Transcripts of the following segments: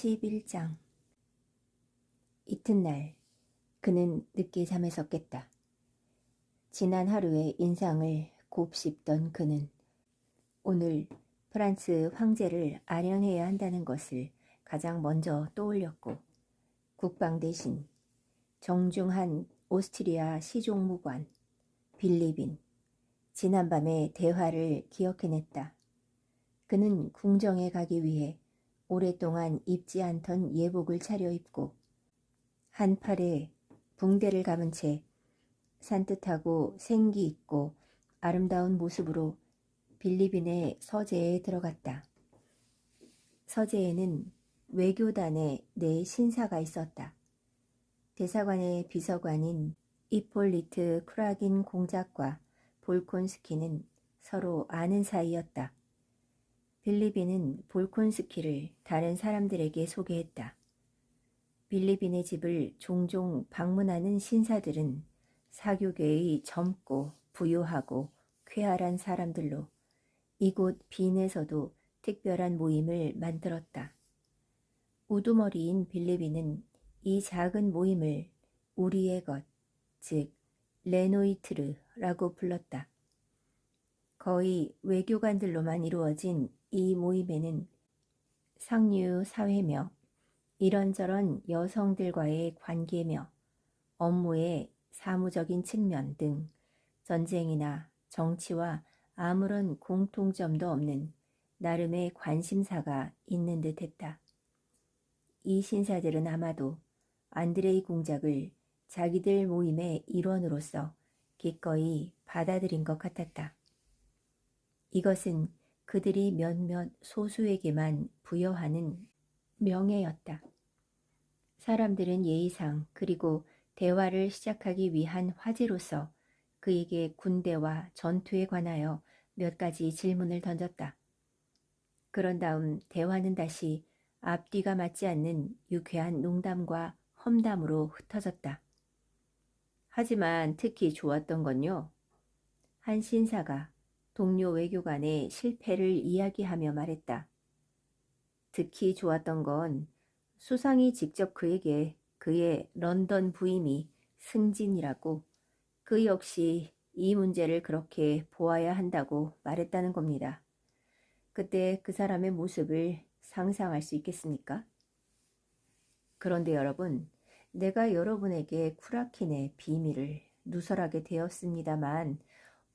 11장. 이튿날 그는 늦게 잠에서 깼다. 지난 하루의 인상을 곱씹던 그는 오늘 프란스 황제를 아련해야 한다는 것을 가장 먼저 떠올렸고, 국방 대신 정중한 오스트리아 시종무관 빌리빈 지난밤의 대화를 기억해냈다. 그는 궁정에 가기 위해 오랫동안 입지 않던 예복을 차려입고 한 팔에 붕대를 감은 채 산뜻하고 생기 있고 아름다운 모습으로 빌리빈의 서재에 들어갔다. 서재에는 외교단의 네 신사가 있었다. 대사관의 비서관인 이폴리트 쿠라긴 공작과 볼콘스키는 서로 아는 사이였다. 빌리빈은 볼콘스키를 다른 사람들에게 소개했다. 빌리빈의 집을 종종 방문하는 신사들은 사교계의 젊고 부유하고 쾌활한 사람들로 이곳 빈에서도 특별한 모임을 만들었다. 우두머리인 빌리빈은 이 작은 모임을 우리의 것, 즉 레노이트르라고 불렀다. 거의 외교관들로만 이루어진 이 모임에는 상류 사회며 이런저런 여성들과의 관계며 업무의 사무적인 측면 등 전쟁이나 정치와 아무런 공통점도 없는 나름의 관심사가 있는 듯했다. 이 신사들은 아마도 안드레이 공작을 자기들 모임의 일원으로서 기꺼이 받아들인 것 같았다. 이것은 그들이 몇몇 소수에게만 부여하는 명예였다. 사람들은 예의상 그리고 대화를 시작하기 위한 화제로서 그에게 군대와 전투에 관하여 몇 가지 질문을 던졌다. 그런 다음 대화는 다시 앞뒤가 맞지 않는 유쾌한 농담과 험담으로 흩어졌다. 하지만 특히 좋았던 건요, 한 신사가 동료 외교관의 실패를 이야기하며 말했다. 특히 좋았던 건 수상이 직접 그에게 그의 런던 부임이 승진이라고, 그 역시 이 문제를 그렇게 보아야 한다고 말했다는 겁니다. 그때 그 사람의 모습을 상상할 수 있겠습니까? 그런데 여러분, 내가 여러분에게 쿠라킨의 비밀을 누설하게 되었습니다만,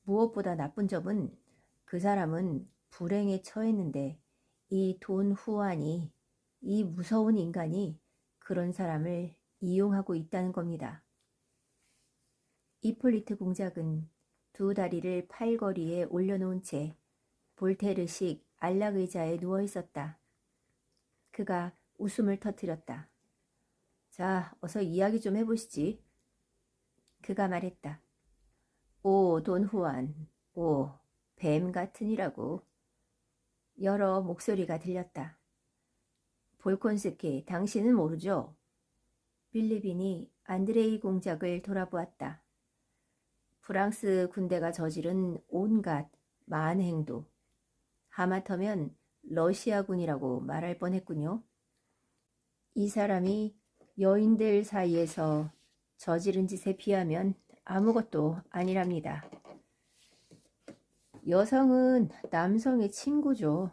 무엇보다 나쁜 점은 그 사람은 불행에 처했는데 이 돈 후안이, 이 무서운 인간이 그런 사람을 이용하고 있다는 겁니다. 이폴리트 공작은 두 다리를 팔걸이에 올려놓은 채 볼테르식 안락의자에 누워 있었다. 그가 웃음을 터뜨렸다. 자, 어서 이야기 좀 해보시지. 그가 말했다. 오, 돈 후안, 오, 뱀 같으니라고. 여러 목소리가 들렸다. 볼콘스키, 당신은 모르죠? 빌리빈이 안드레이 공작을 돌아보았다. 프랑스 군대가 저지른 온갖 만행도 하마터면 러시아군이라고 말할 뻔했군요. 이 사람이 여인들 사이에서 저지른 짓에 비하면 아무것도 아니랍니다. 여성은 남성의 친구죠.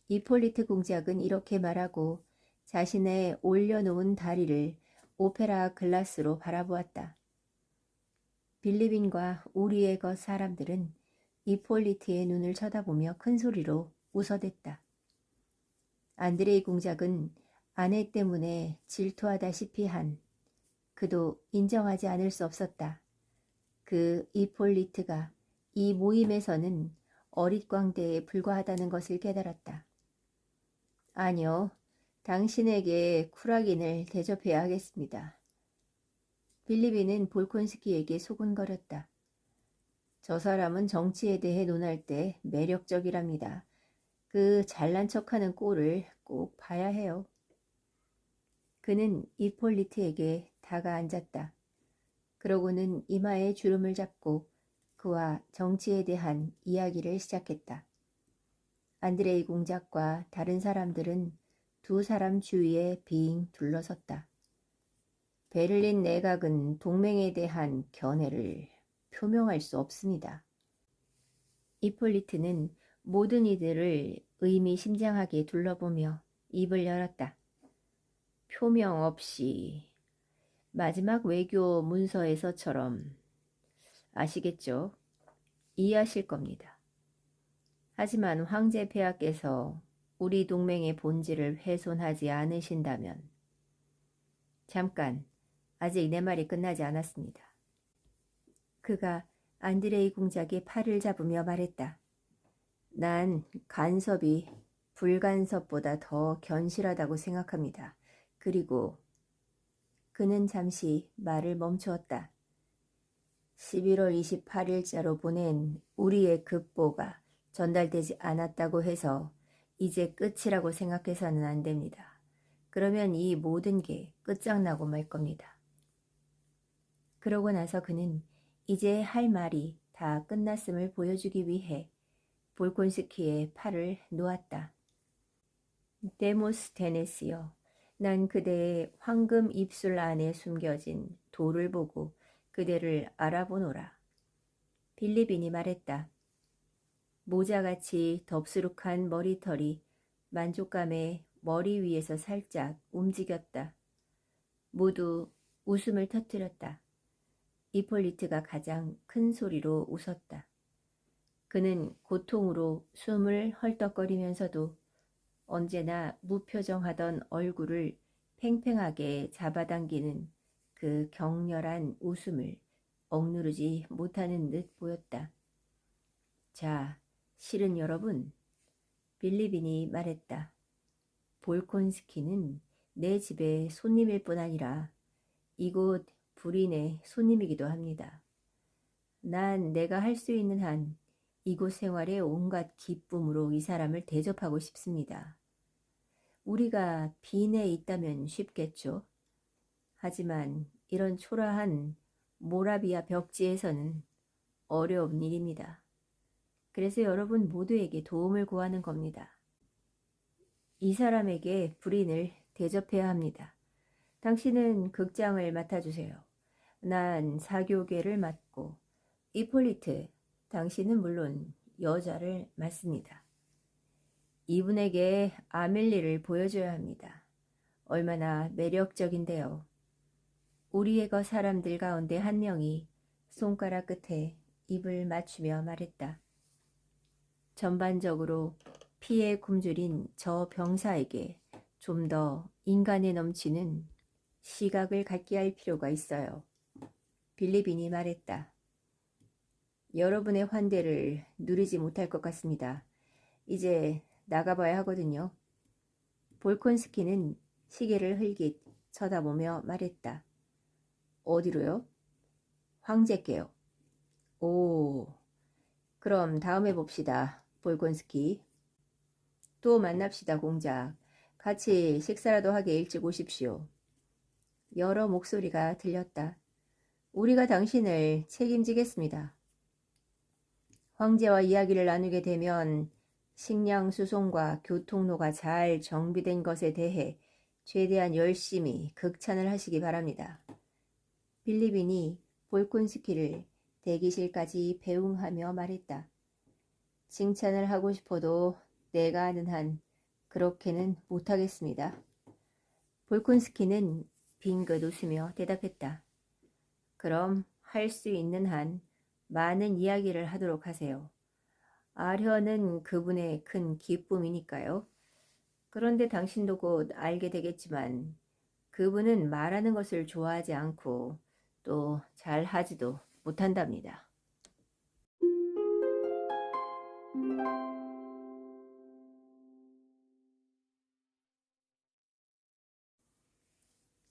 이폴리트 공작은 이렇게 말하고 자신의 올려놓은 다리를 오페라 글라스로 바라보았다. 빌리빈과 우리의 것 사람들은 이폴리트의 눈을 쳐다보며 큰 소리로 웃어댔다. 안드레이 공작은 아내 때문에 질투하다시피 한, 그도 인정하지 않을 수 없었다. 그 이폴리트가 이 모임에서는 어릿광대에 불과하다는 것을 깨달았다. 아니요, 당신에게 쿠라긴을 대접해야 하겠습니다. 빌리빈은 볼콘스키에게 소곤거렸다. 저 사람은 정치에 대해 논할 때 매력적이랍니다. 그 잘난 척하는 꼴을 꼭 봐야 해요. 그는 이폴리트에게 다가앉았다. 그러고는 이마에 주름을 잡고 그와 정치에 대한 이야기를 시작했다. 안드레이 공작과 다른 사람들은 두 사람 주위에 빙 둘러섰다. 베를린 내각은 동맹에 대한 견해를 표명할 수 없습니다. 이폴리트는 모든 이들을 의미심장하게 둘러보며 입을 열었다. 표명 없이 마지막 외교 문서에서처럼 아시겠죠? 이해하실 겁니다. 하지만 황제 폐하께서 우리 동맹의 본질을 훼손하지 않으신다면 잠깐, 아직 내 말이 끝나지 않았습니다. 그가 안드레이 공작의 팔을 잡으며 말했다. 난 간섭이 불간섭보다 더 견실하다고 생각합니다. 그리고 그는 잠시 말을 멈추었다. 11월 28일자로 보낸 우리의 급보가 전달되지 않았다고 해서 이제 끝이라고 생각해서는 안 됩니다. 그러면 이 모든 게 끝장나고 말 겁니다. 그러고 나서 그는 이제 할 말이 다 끝났음을 보여주기 위해 볼콘스키의 팔을 놓았다. 데모스테네스여, 난 그대의 황금 입술 안에 숨겨진 돌을 보고 그대를 알아보노라. 빌리빈이 말했다. 모자같이 덥수룩한 머리털이 만족감에 머리 위에서 살짝 움직였다. 모두 웃음을 터뜨렸다. 이폴리트가 가장 큰 소리로 웃었다. 그는 고통으로 숨을 헐떡거리면서도 언제나 무표정하던 얼굴을 팽팽하게 잡아당기는 그 격렬한 웃음을 억누르지 못하는 듯 보였다. 자, 실은 여러분, 빌리빈이 말했다. 볼콘스키는 내 집의 손님일 뿐 아니라 이곳 불인의 손님이기도 합니다. 난 내가 할 수 있는 한 이곳 생활의 온갖 기쁨으로 이 사람을 대접하고 싶습니다. 우리가 빈에 있다면 쉽겠죠. 하지만 이런 초라한 모라비아 벽지에서는 어려운 일입니다. 그래서 여러분 모두에게 도움을 구하는 겁니다. 이 사람에게 불인을 대접해야 합니다. 당신은 극장을 맡아주세요. 난 사교계를 맡고 이폴리트, 당신은 물론 여자를 맡습니다. 이분에게 아멜리를 보여줘야 합니다. 얼마나 매력적인데요. 우리의 거 사람들 가운데 한 명이 손가락 끝에 입을 맞추며 말했다. 전반적으로 피에 굶주린 저 병사에게 좀 더 인간에 넘치는 시각을 갖게 할 필요가 있어요. 빌리빈이 말했다. 여러분의 환대를 누리지 못할 것 같습니다. 이제 나가봐야 하거든요. 볼콘스키는 시계를 흘깃 쳐다보며 말했다. 어디로요? 황제께요. 오, 그럼 다음에 봅시다. 볼콘스키. 또 만납시다, 공작. 같이 식사라도 하게 일찍 오십시오. 여러 목소리가 들렸다. 우리가 당신을 책임지겠습니다. 황제와 이야기를 나누게 되면 식량 수송과 교통로가 잘 정비된 것에 대해 최대한 열심히 극찬을 하시기 바랍니다. 빌리빈이 볼콘스키를 대기실까지 배웅하며 말했다. 칭찬을 하고 싶어도 내가 아는 한 그렇게는 못하겠습니다. 볼콘스키는 빙긋 웃으며 대답했다. 그럼 할 수 있는 한 많은 이야기를 하도록 하세요. 아려는 그분의 큰 기쁨이니까요. 그런데 당신도 곧 알게 되겠지만 그분은 말하는 것을 좋아하지 않고 또 잘하지도 못한답니다.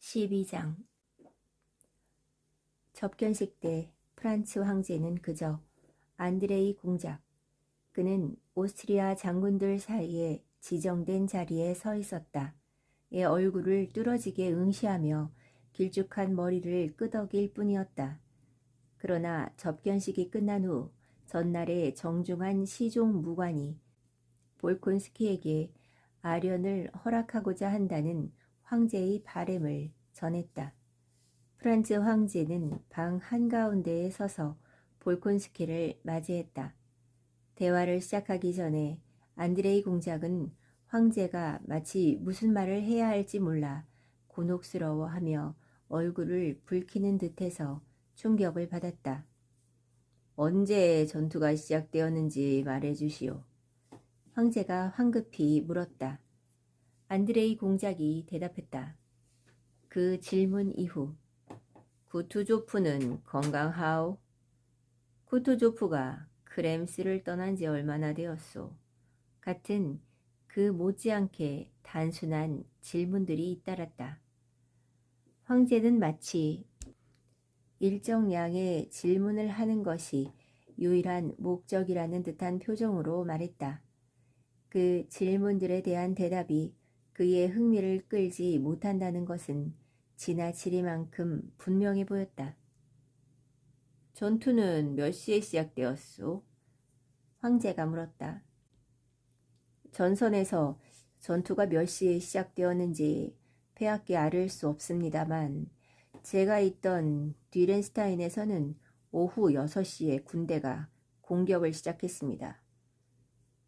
12장 접견식 때 프란츠 황제는 그저 안드레이 공작, 그는 오스트리아 장군들 사이에 지정된 자리에 서 있었다. 의 얼굴을 뚫어지게 응시하며 길쭉한 머리를 끄덕일 뿐이었다. 그러나 접견식이 끝난 후 전날의 정중한 시종 무관이 볼콘스키에게 아련을 허락하고자 한다는 황제의 바램을 전했다. 프란츠 황제는 방 한가운데에 서서 볼콘스키를 맞이했다. 대화를 시작하기 전에 안드레이 공작은 황제가 마치 무슨 말을 해야 할지 몰라 곤혹스러워하며 얼굴을 붉히는 듯해서 충격을 받았다. 언제 전투가 시작되었는지 말해주시오. 황제가 황급히 물었다. 안드레이 공작이 대답했다. 그 질문 이후 쿠투조프는 건강하오? 쿠투조프가 크렘스를 떠난 지 얼마나 되었소? 같은 그 못지않게 단순한 질문들이 잇따랐다. 황제는 마치 일정량의 질문을 하는 것이 유일한 목적이라는 듯한 표정으로 말했다. 그 질문들에 대한 대답이 그의 흥미를 끌지 못한다는 것은 지나치리만큼 분명해 보였다. 전투는 몇 시에 시작되었소? 황제가 물었다. 전선에서 전투가 몇 시에 시작되었는지 폐하께 아를 수 없습니다만 제가 있던 뒤렌스타인에서는 오후 6시에 군대가 공격을 시작했습니다.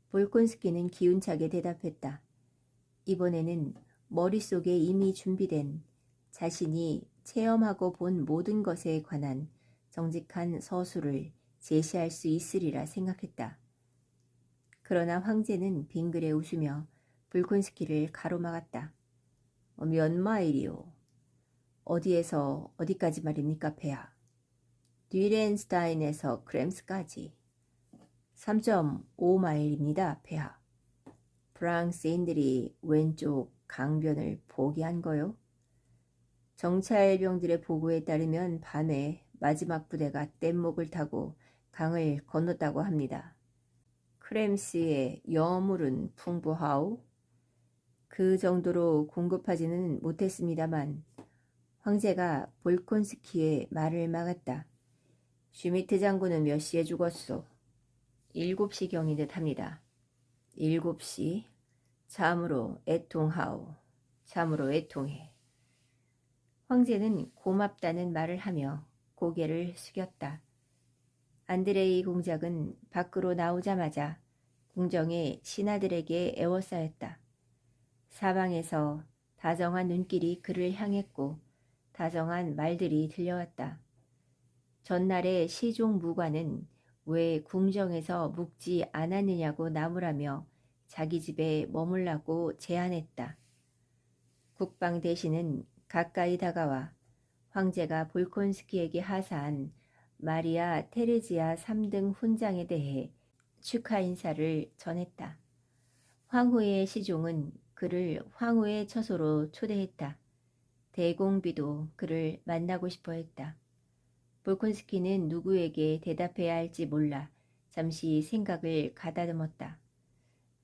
볼콘스키는 기운차게 대답했다. 이번에는 머릿속에 이미 준비된 자신이 체험하고 본 모든 것에 관한 정직한 서술을 제시할 수 있으리라 생각했다. 그러나 황제는 빙그레 웃으며 볼콘스키를 가로막았다. 몇 마일이요? 어디에서 어디까지 말입니까, 폐하? 뒤렌스타인에서 크렘스까지. 3.5마일입니다, 폐하. 프랑스인들이 왼쪽 강변을 포기한 거요? 정찰병들의 보고에 따르면 밤에 마지막 부대가 뗏목을 타고 강을 건넜다고 합니다. 크렘스의 여물은 풍부하오? 그 정도로 공급하지는 못했습니다만 황제가 볼콘스키의 말을 막았다. 슈미트 장군은 몇 시에 죽었소? 7시경인 듯 합니다. 7시? 참으로 애통하오. 참으로 애통해. 황제는 고맙다는 말을 하며 고개를 숙였다. 안드레이 공작은 밖으로 나오자마자 궁정의 신하들에게 애워싸였다. 사방에서 다정한 눈길이 그를 향했고 다정한 말들이 들려왔다. 전날에 시종 무관은 왜 궁정에서 묵지 않았느냐고 나무라며 자기 집에 머물라고 제안했다. 국방 대신은 가까이 다가와 황제가 볼콘스키에게 하사한 마리아 테레지아 3등 훈장에 대해 축하 인사를 전했다. 황후의 시종은 그를 황후의 처소로 초대했다. 대공비도 그를 만나고 싶어 했다. 볼콘스키는 누구에게 대답해야 할지 몰라 잠시 생각을 가다듬었다.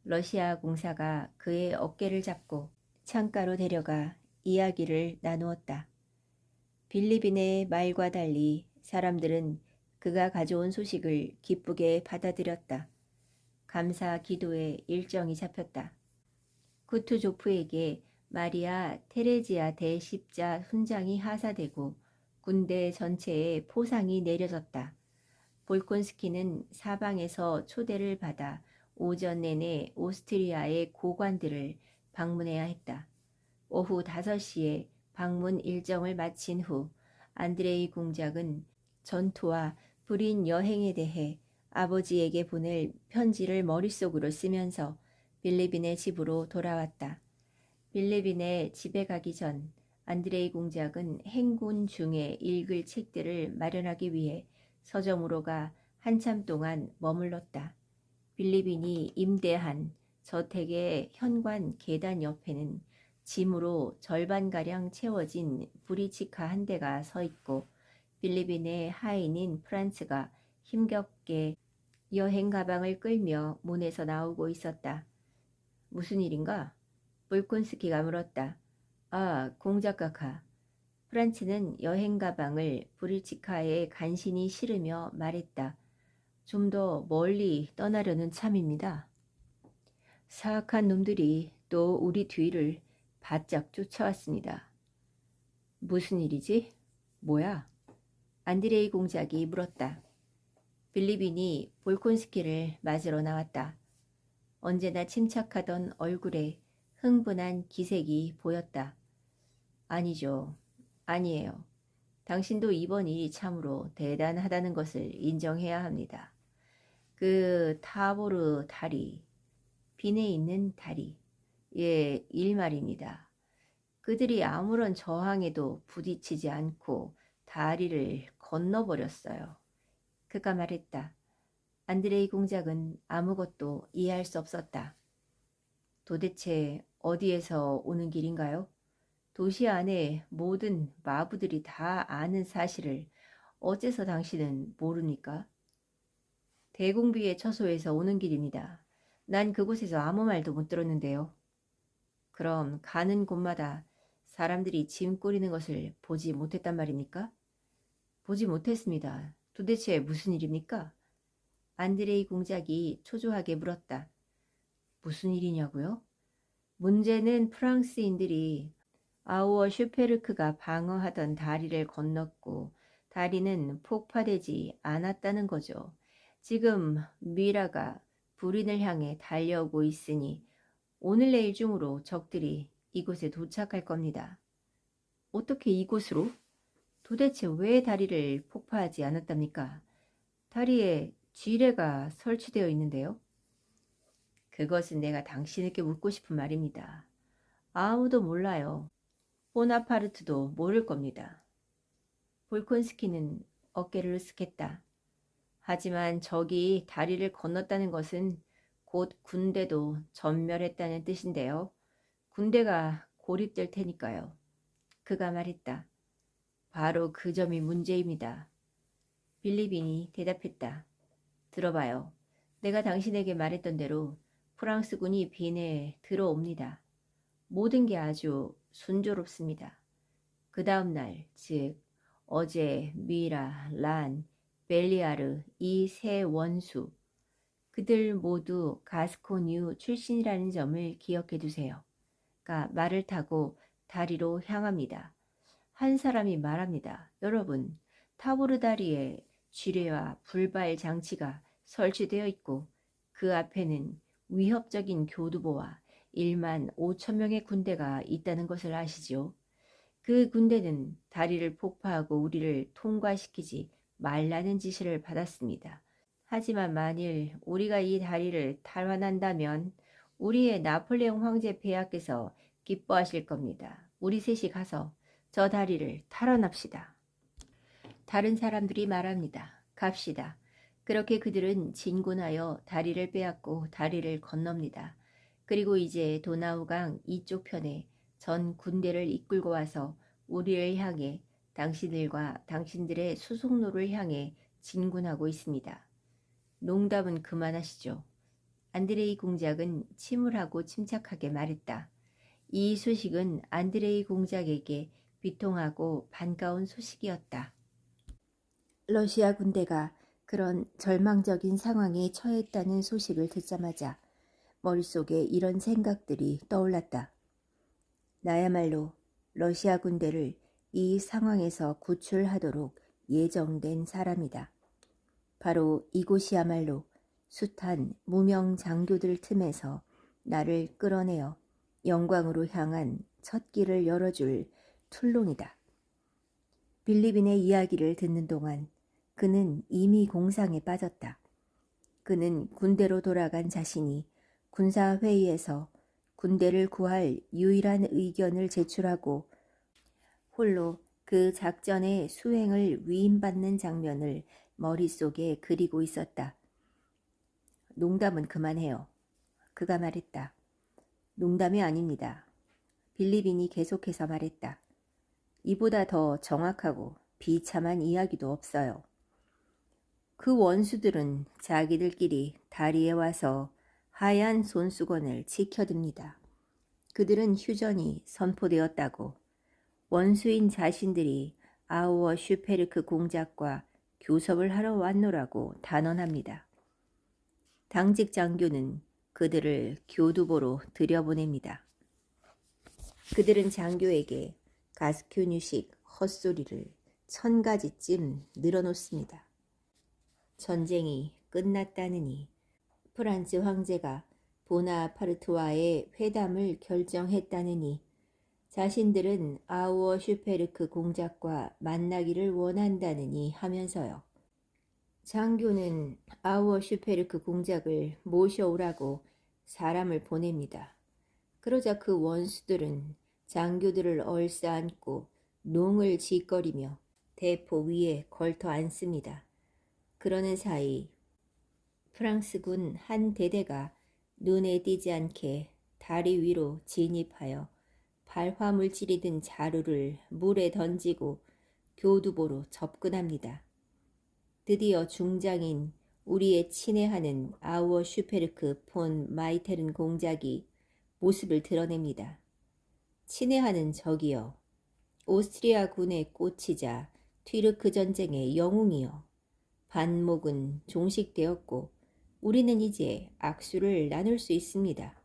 러시아 공사가 그의 어깨를 잡고 창가로 데려가 이야기를 나누었다. 빌리빈의 말과 달리 사람들은 그가 가져온 소식을 기쁘게 받아들였다. 감사 기도에 일정이 잡혔다. 쿠투조프에게 마리아 테레지아 대십자 훈장이 하사되고 군대 전체에 포상이 내려졌다. 볼콘스키는 사방에서 초대를 받아 오전 내내 오스트리아의 고관들을 방문해야 했다. 오후 5시에 방문 일정을 마친 후 안드레이 공작은 전투와 불인 여행에 대해 아버지에게 보낼 편지를 머릿속으로 쓰면서 빌리빈의 집으로 돌아왔다. 빌리빈의 집에 가기 전 안드레이 공작은 행군 중에 읽을 책들을 마련하기 위해 서점으로 가 한참 동안 머물렀다. 빌리빈이 임대한 저택의 현관 계단 옆에는 짐으로 절반가량 채워진 브리치카 한 대가 서 있고 빌리빈의 하인인 프란츠가 힘겹게 여행 가방을 끌며 문에서 나오고 있었다. 무슨 일인가? 볼콘스키가 물었다. 아, 공작각하. 프란츠는 여행 가방을 브리치카에 간신히 실으며 말했다. 좀 더 멀리 떠나려는 참입니다. 사악한 놈들이 또 우리 뒤를 바짝 쫓아왔습니다. 무슨 일이지? 뭐야? 안드레이 공작이 물었다. 빌리빈이 볼콘스키를 맞으러 나왔다. 언제나 침착하던 얼굴에 흥분한 기색이 보였다. 아니죠. 아니에요. 당신도 이번 일이 참으로 대단하다는 것을 인정해야 합니다. 그 타보르 다리, 빈에 있는 다리, 예, 일 말입니다. 그들이 아무런 저항에도 부딪히지 않고 다리를 건너버렸어요. 그가 말했다. 안드레이 공작은 아무것도 이해할 수 없었다. 도대체 어디에서 오는 길인가요? 도시 안에 모든 마부들이 다 아는 사실을 어째서 당신은 모릅니까? 대공비의 처소에서 오는 길입니다. 난 그곳에서 아무 말도 못 들었는데요. 그럼 가는 곳마다 사람들이 짐 꾸리는 것을 보지 못했단 말입니까? 보지 못했습니다. 도대체 무슨 일입니까? 안드레이 공작이 초조하게 물었다. 무슨 일이냐고요? 문제는 프랑스인들이 아우어 슈페르크가 방어하던 다리를 건넜고 다리는 폭파되지 않았다는 거죠. 지금 미라가 불인을 향해 달려오고 있으니 오늘 내일 중으로 적들이 이곳에 도착할 겁니다. 어떻게 이곳으로? 도대체 왜 다리를 폭파하지 않았답니까? 다리에 지뢰가 설치되어 있는데요. 그것은 내가 당신에게 묻고 싶은 말입니다. 아무도 몰라요. 보나파르트도 모를 겁니다. 볼콘스키는 어깨를 으쓱했다. 하지만 적이 다리를 건넜다는 것은 곧 군대도 전멸했다는 뜻인데요. 군대가 고립될 테니까요. 그가 말했다. 바로 그 점이 문제입니다. 빌리빈이 대답했다. 들어봐요. 내가 당신에게 말했던 대로 프랑스군이 빈에 들어옵니다. 모든 게 아주 순조롭습니다. 그 다음 날, 즉 어제 미라, 란, 벨리아르 이 세 원수, 그들 모두 가스코뉴 출신이라는 점을 기억해 두세요. 가 말을 타고 다리로 향합니다. 한 사람이 말합니다. 여러분, 타보르 다리에 지뢰와 불발 장치가 설치되어 있고 그 앞에는 위협적인 교두보와 1만 5천 명의 군대가 있다는 것을 아시죠? 그 군대는 다리를 폭파하고 우리를 통과시키지 말라는 지시를 받았습니다. 하지만 만일 우리가 이 다리를 탈환한다면 우리의 나폴레옹 황제 폐하께서 기뻐하실 겁니다. 우리 셋이 가서 저 다리를 탈환합시다. 다른 사람들이 말합니다. 갑시다. 그렇게 그들은 진군하여 다리를 빼앗고 다리를 건넙니다. 그리고 이제 도나우강 이쪽 편에 전 군대를 이끌고 와서 우리를 향해 당신들과 당신들의 수송로를 향해 진군하고 있습니다. 농담은 그만하시죠. 안드레이 공작은 침울하고 침착하게 말했다. 이 소식은 안드레이 공작에게 비통하고 반가운 소식이었다. 러시아 군대가 그런 절망적인 상황에 처했다는 소식을 듣자마자 머릿속에 이런 생각들이 떠올랐다. 나야말로 러시아 군대를 이 상황에서 구출하도록 예정된 사람이다. 바로 이곳이야말로 숱한 무명 장교들 틈에서 나를 끌어내어 영광으로 향한 첫 길을 열어줄 툴론이다. 빌리빈의 이야기를 듣는 동안 그는 이미 공상에 빠졌다. 그는 군대로 돌아간 자신이 군사회의에서 군대를 구할 유일한 의견을 제출하고 홀로 그 작전의 수행을 위임받는 장면을 머릿속에 그리고 있었다. 농담은 그만해요. 그가 말했다. 농담이 아닙니다. 빌리빈이 계속해서 말했다. 이보다 더 정확하고 비참한 이야기도 없어요. 그 원수들은 자기들끼리 다리에 와서 하얀 손수건을 지켜듭니다. 그들은 휴전이 선포되었다고 원수인 자신들이 아우어 슈페르크 공작과 교섭을 하러 왔노라고 단언합니다. 당직 장교는 그들을 교두보로 들여보냅니다. 그들은 장교에게 가스큐뉴식 헛소리를 1000가지쯤 늘어놓습니다. 전쟁이 끝났다느니, 프란츠 황제가 보나파르트와의 회담을 결정했다느니, 자신들은 아우어 슈페르크 공작과 만나기를 원한다느니 하면서요. 장교는 아우어 슈페르크 공작을 모셔오라고 사람을 보냅니다. 그러자 그 원수들은 장교들을 얼싸안고 농을 짓거리며 대포 위에 걸터 앉습니다. 그러는 사이 프랑스군 한 대대가 눈에 띄지 않게 다리 위로 진입하여 발화물질이 든 자루를 물에 던지고 교두보로 접근합니다. 드디어 중장인 우리의 친애하는 아우어 슈페르크 폰 마이테른 공작이 모습을 드러냅니다. 친애하는 적이여, 오스트리아 군의 꽃이자 튀르크 전쟁의 영웅이여, 반목은 종식되었고 우리는 이제 악수를 나눌 수 있습니다.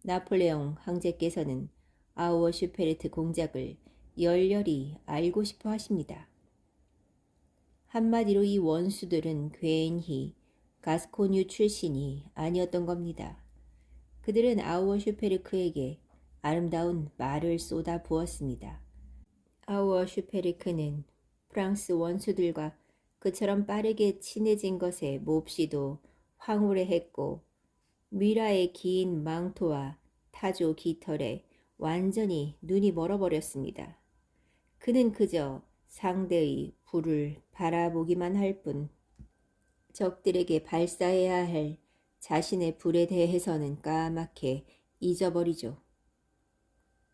나폴레옹 황제께서는 아우어 슈페르트 공작을 열렬히 알고 싶어 하십니다. 한마디로 이 원수들은 괜히 가스코뉴 출신이 아니었던 겁니다. 그들은 아우어 슈페르크에게 아름다운 말을 쏟아 부었습니다. 아우어 슈페르크는 프랑스 원수들과 그처럼 빠르게 친해진 것에 몹시도 황홀해했고, 미라의 긴 망토와 타조 깃털에 완전히 눈이 멀어버렸습니다. 그는 그저 상대의 불을 바라보기만 할 뿐, 적들에게 발사해야 할 자신의 불에 대해서는 까맣게 잊어버리죠.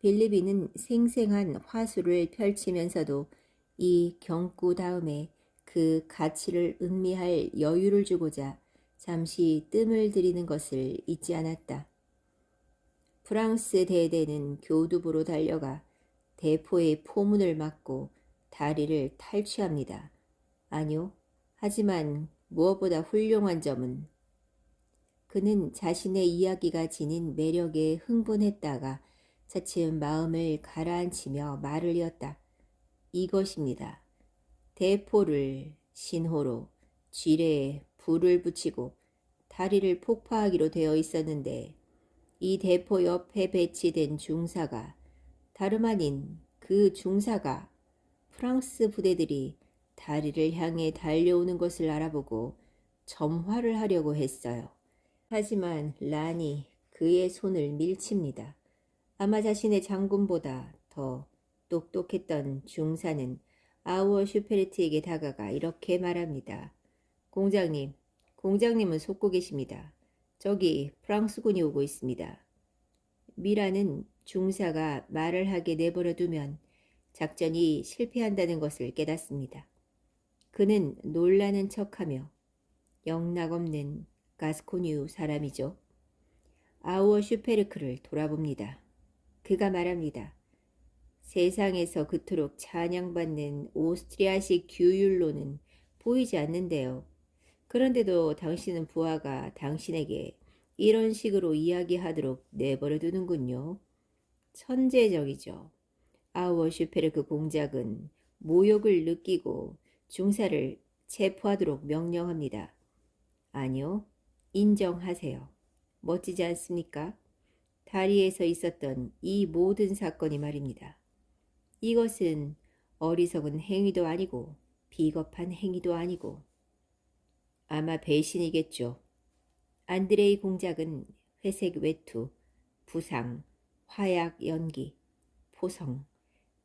빌리비는 생생한 화술을 펼치면서도 이 경구 다음에 그 가치를 음미할 여유를 주고자 잠시 뜸을 들이는 것을 잊지 않았다. 프랑스 대대는 교두보로 달려가 대포의 포문을 막고 다리를 탈취합니다. 아니요, 하지만 무엇보다 훌륭한 점은 그는 자신의 이야기가 지닌 매력에 흥분했다가 차츰 마음을 가라앉히며 말을 이었다. 이것입니다. 대포를 신호로 쥐레에 불을 붙이고 다리를 폭파하기로 되어 있었는데, 이 대포 옆에 배치된 중사가 다름 아닌 그 중사가 프랑스 부대들이 다리를 향해 달려오는 것을 알아보고 점화를 하려고 했어요. 하지만 란이 그의 손을 밀칩니다. 아마 자신의 장군보다 더 똑똑했던 중사는 아우어 슈페르트에게 다가가 이렇게 말합니다. 공장님은 속고 계십니다. 저기 프랑스군이 오고 있습니다. 미라는 중사가 말을 하게 내버려 두면 작전이 실패한다는 것을 깨닫습니다. 그는 놀라는 척하며 영락없는 가스코뉴 사람이죠. 아우어 슈페르크를 돌아봅니다. 그가 말합니다. 세상에서 그토록 찬양받는 오스트리아식 규율로는 보이지 않는데요. 그런데도 당신은 부하가 당신에게 이런 식으로 이야기하도록 내버려 두는군요. 천재적이죠. 아우어 슈페르크 공작은 모욕을 느끼고 중사를 체포하도록 명령합니다. 아니요, 인정하세요. 멋지지 않습니까? 다리에서 있었던 이 모든 사건이 말입니다. 이것은 어리석은 행위도 아니고 비겁한 행위도 아니고 아마 배신이겠죠. 안드레이 공작은 회색 외투, 부상, 화약 연기, 포성,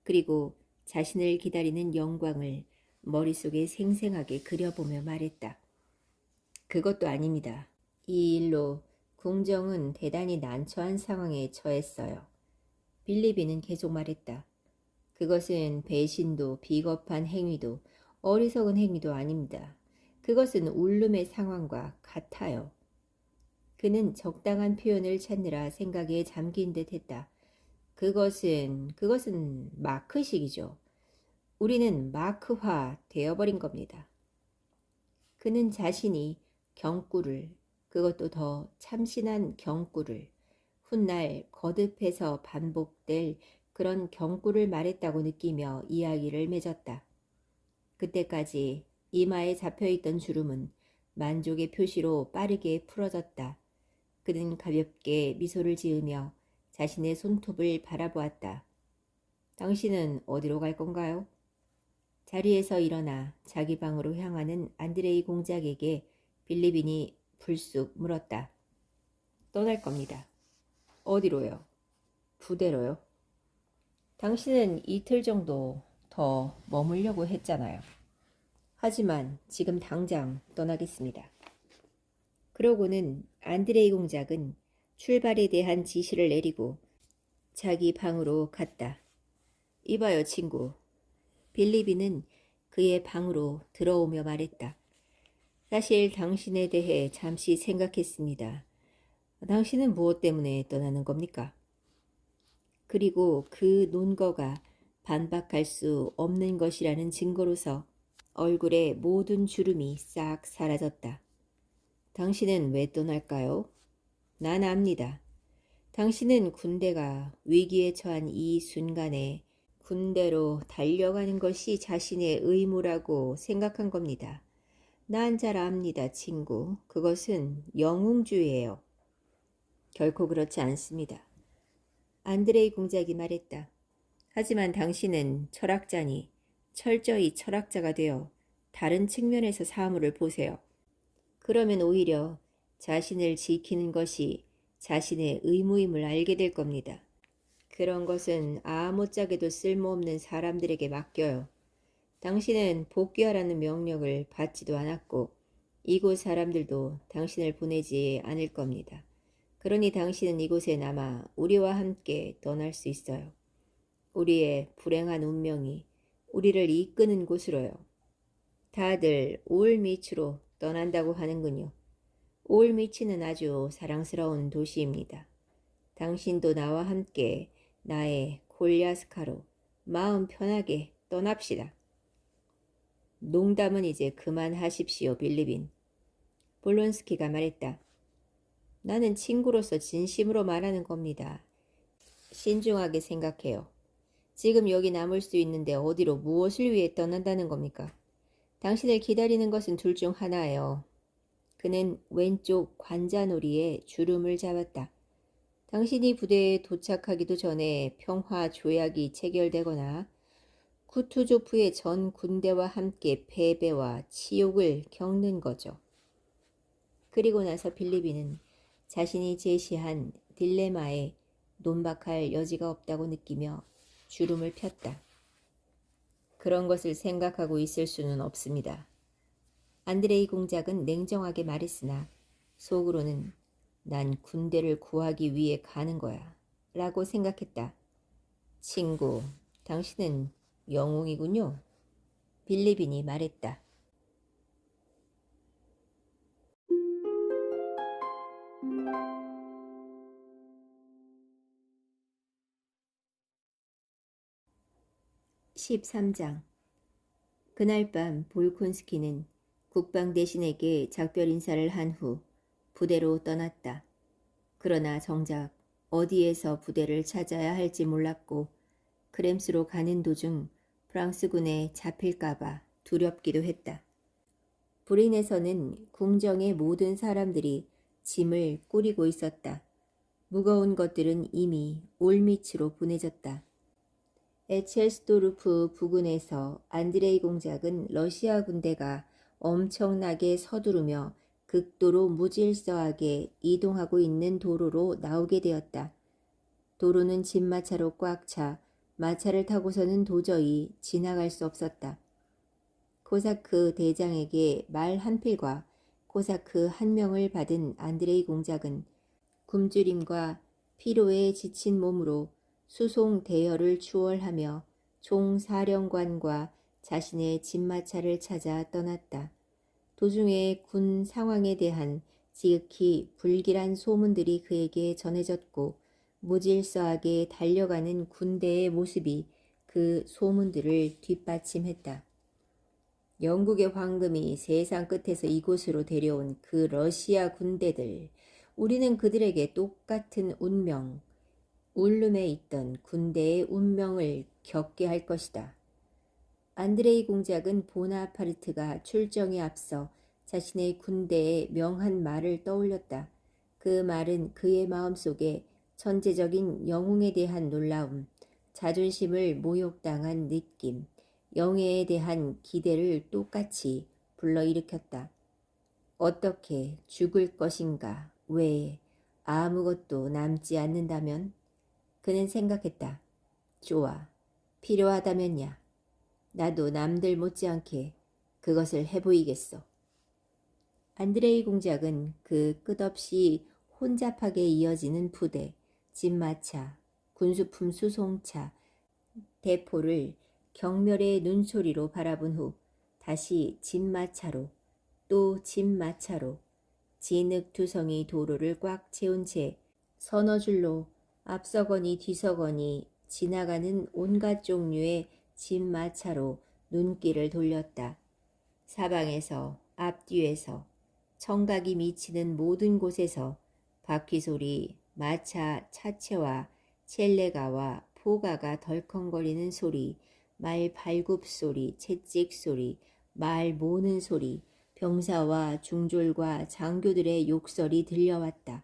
그리고 자신을 기다리는 영광을 머릿속에 생생하게 그려보며 말했다. 그것도 아닙니다. 이 일로 궁정은 대단히 난처한 상황에 처했어요. 빌리비는 계속 말했다. 그것은 배신도 비겁한 행위도 어리석은 행위도 아닙니다. 그것은 울름의 상황과 같아요. 그는 적당한 표현을 찾느라 생각에 잠긴 듯 했다. 그것은 마크식이죠. 우리는 마크화 되어버린 겁니다. 그는 자신이 경구를, 그것도 더 참신한 경구를, 훗날 거듭해서 반복될 그런 경구를 말했다고 느끼며 이야기를 맺었다. 그때까지 이마에 잡혀있던 주름은 만족의 표시로 빠르게 풀어졌다. 그는 가볍게 미소를 지으며 자신의 손톱을 바라보았다. 당신은 어디로 갈 건가요? 자리에서 일어나 자기 방으로 향하는 안드레이 공작에게 빌리빈이 불쑥 물었다. 떠날 겁니다. 어디로요? 부대로요. 당신은 이틀 정도 더 머물려고 했잖아요. 하지만 지금 당장 떠나겠습니다. 그러고는 안드레이 공작은 출발에 대한 지시를 내리고 자기 방으로 갔다. 이봐요, 친구. 빌리빈은 그의 방으로 들어오며 말했다. 사실 당신에 대해 잠시 생각했습니다. 당신은 무엇 때문에 떠나는 겁니까? 그리고 그 논거가 반박할 수 없는 것이라는 증거로서 얼굴에 모든 주름이 싹 사라졌다. 당신은 왜 떠날까요? 난 압니다. 당신은 군대가 위기에 처한 이 순간에 군대로 달려가는 것이 자신의 의무라고 생각한 겁니다. 난 잘 압니다, 친구. 그것은 영웅주의예요. 결코 그렇지 않습니다. 안드레이 공작이 말했다. 하지만 당신은 철학자니 철저히 철학자가 되어 다른 측면에서 사물을 보세요. 그러면 오히려 자신을 지키는 것이 자신의 의무임을 알게 될 겁니다. 그런 것은 아무짝에도 쓸모없는 사람들에게 맡겨요. 당신은 복귀하라는 명령을 받지도 않았고 이곳 사람들도 당신을 보내지 않을 겁니다. 그러니 당신은 이곳에 남아 우리와 함께 떠날 수 있어요. 우리의 불행한 운명이 우리를 이끄는 곳으로요. 다들 올미치로 떠난다고 하는군요. 올미치는 아주 사랑스러운 도시입니다. 당신도 나와 함께 나의 콜야스카로 마음 편하게 떠납시다. 농담은 이제 그만하십시오, 빌리빈. 볼론스키가 말했다. 나는 친구로서 진심으로 말하는 겁니다. 신중하게 생각해요. 지금 여기 남을 수 있는데 어디로 무엇을 위해 떠난다는 겁니까? 당신을 기다리는 것은 둘 중 하나예요. 그는 왼쪽 관자놀이에 주름을 잡았다. 당신이 부대에 도착하기도 전에 평화 조약이 체결되거나 쿠투조프의 전 군대와 함께 패배와 치욕을 겪는 거죠. 그리고 나서 빌리빈은 자신이 제시한 딜레마에 논박할 여지가 없다고 느끼며 주름을 폈다. 그런 것을 생각하고 있을 수는 없습니다. 안드레이 공작은 냉정하게 말했으나 속으로는 난 군대를 구하기 위해 가는 거야 라고 생각했다. 친구, 당신은 영웅이군요. 빌리빈이 말했다. 13장. 그날 밤 볼콘스키는 국방 대신에게 작별 인사를 한 후 부대로 떠났다. 그러나 정작 어디에서 부대를 찾아야 할지 몰랐고 크렘스로 가는 도중 프랑스군에 잡힐까봐 두렵기도 했다. 브린에서는 궁정의 모든 사람들이 짐을 꾸리고 있었다. 무거운 것들은 이미 올미치로 보내졌다. 에첼스도르프 부근에서 안드레이 공작은 러시아 군대가 엄청나게 서두르며 극도로 무질서하게 이동하고 있는 도로로 나오게 되었다. 도로는 진마차로 꽉 차 마차를 타고서는 도저히 지나갈 수 없었다. 코사크 대장에게 말 한 필과 코사크 한 명을 받은 안드레이 공작은 굶주림과 피로에 지친 몸으로 수송 대여를 추월하며 총사령관과 자신의 진마차를 찾아 떠났다. 도중에 군 상황에 대한 지극히 불길한 소문들이 그에게 전해졌고 무질서하게 달려가는 군대의 모습이 그 소문들을 뒷받침했다. 영국의 황금이 세상 끝에서 이곳으로 데려온 그 러시아 군대들, 우리는 그들에게 똑같은 운명, 울룸에 있던 군대의 운명을 겪게 할 것이다. 안드레이 공작은 보나파르트가 출정에 앞서 자신의 군대에 명한 말을 떠올렸다. 그 말은 그의 마음속에 천재적인 영웅에 대한 놀라움, 자존심을 모욕당한 느낌, 영예에 대한 기대를 똑같이 불러일으켰다. 어떻게 죽을 것인가 외에 아무것도 남지 않는다면? 그는 생각했다. 좋아, 필요하다면야. 나도 남들 못지않게 그것을 해보이겠어. 안드레이 공작은 그 끝없이 혼잡하게 이어지는 부대, 집마차, 군수품 수송차, 대포를 경멸의 눈초리로 바라본 후 다시 집마차로 또 집마차로 진흙투성이 도로를 꽉 채운 채 서너 줄로 앞서거니 뒤서거니 지나가는 온갖 종류의 집마차로 눈길을 돌렸다. 사방에서 앞뒤에서 청각이 미치는 모든 곳에서 바퀴소리, 마차 차체와 첼레가와 포가가 덜컹거리는 소리, 말 발굽 소리, 채찍 소리, 말 모는 소리, 병사와 중졸과 장교들의 욕설이 들려왔다.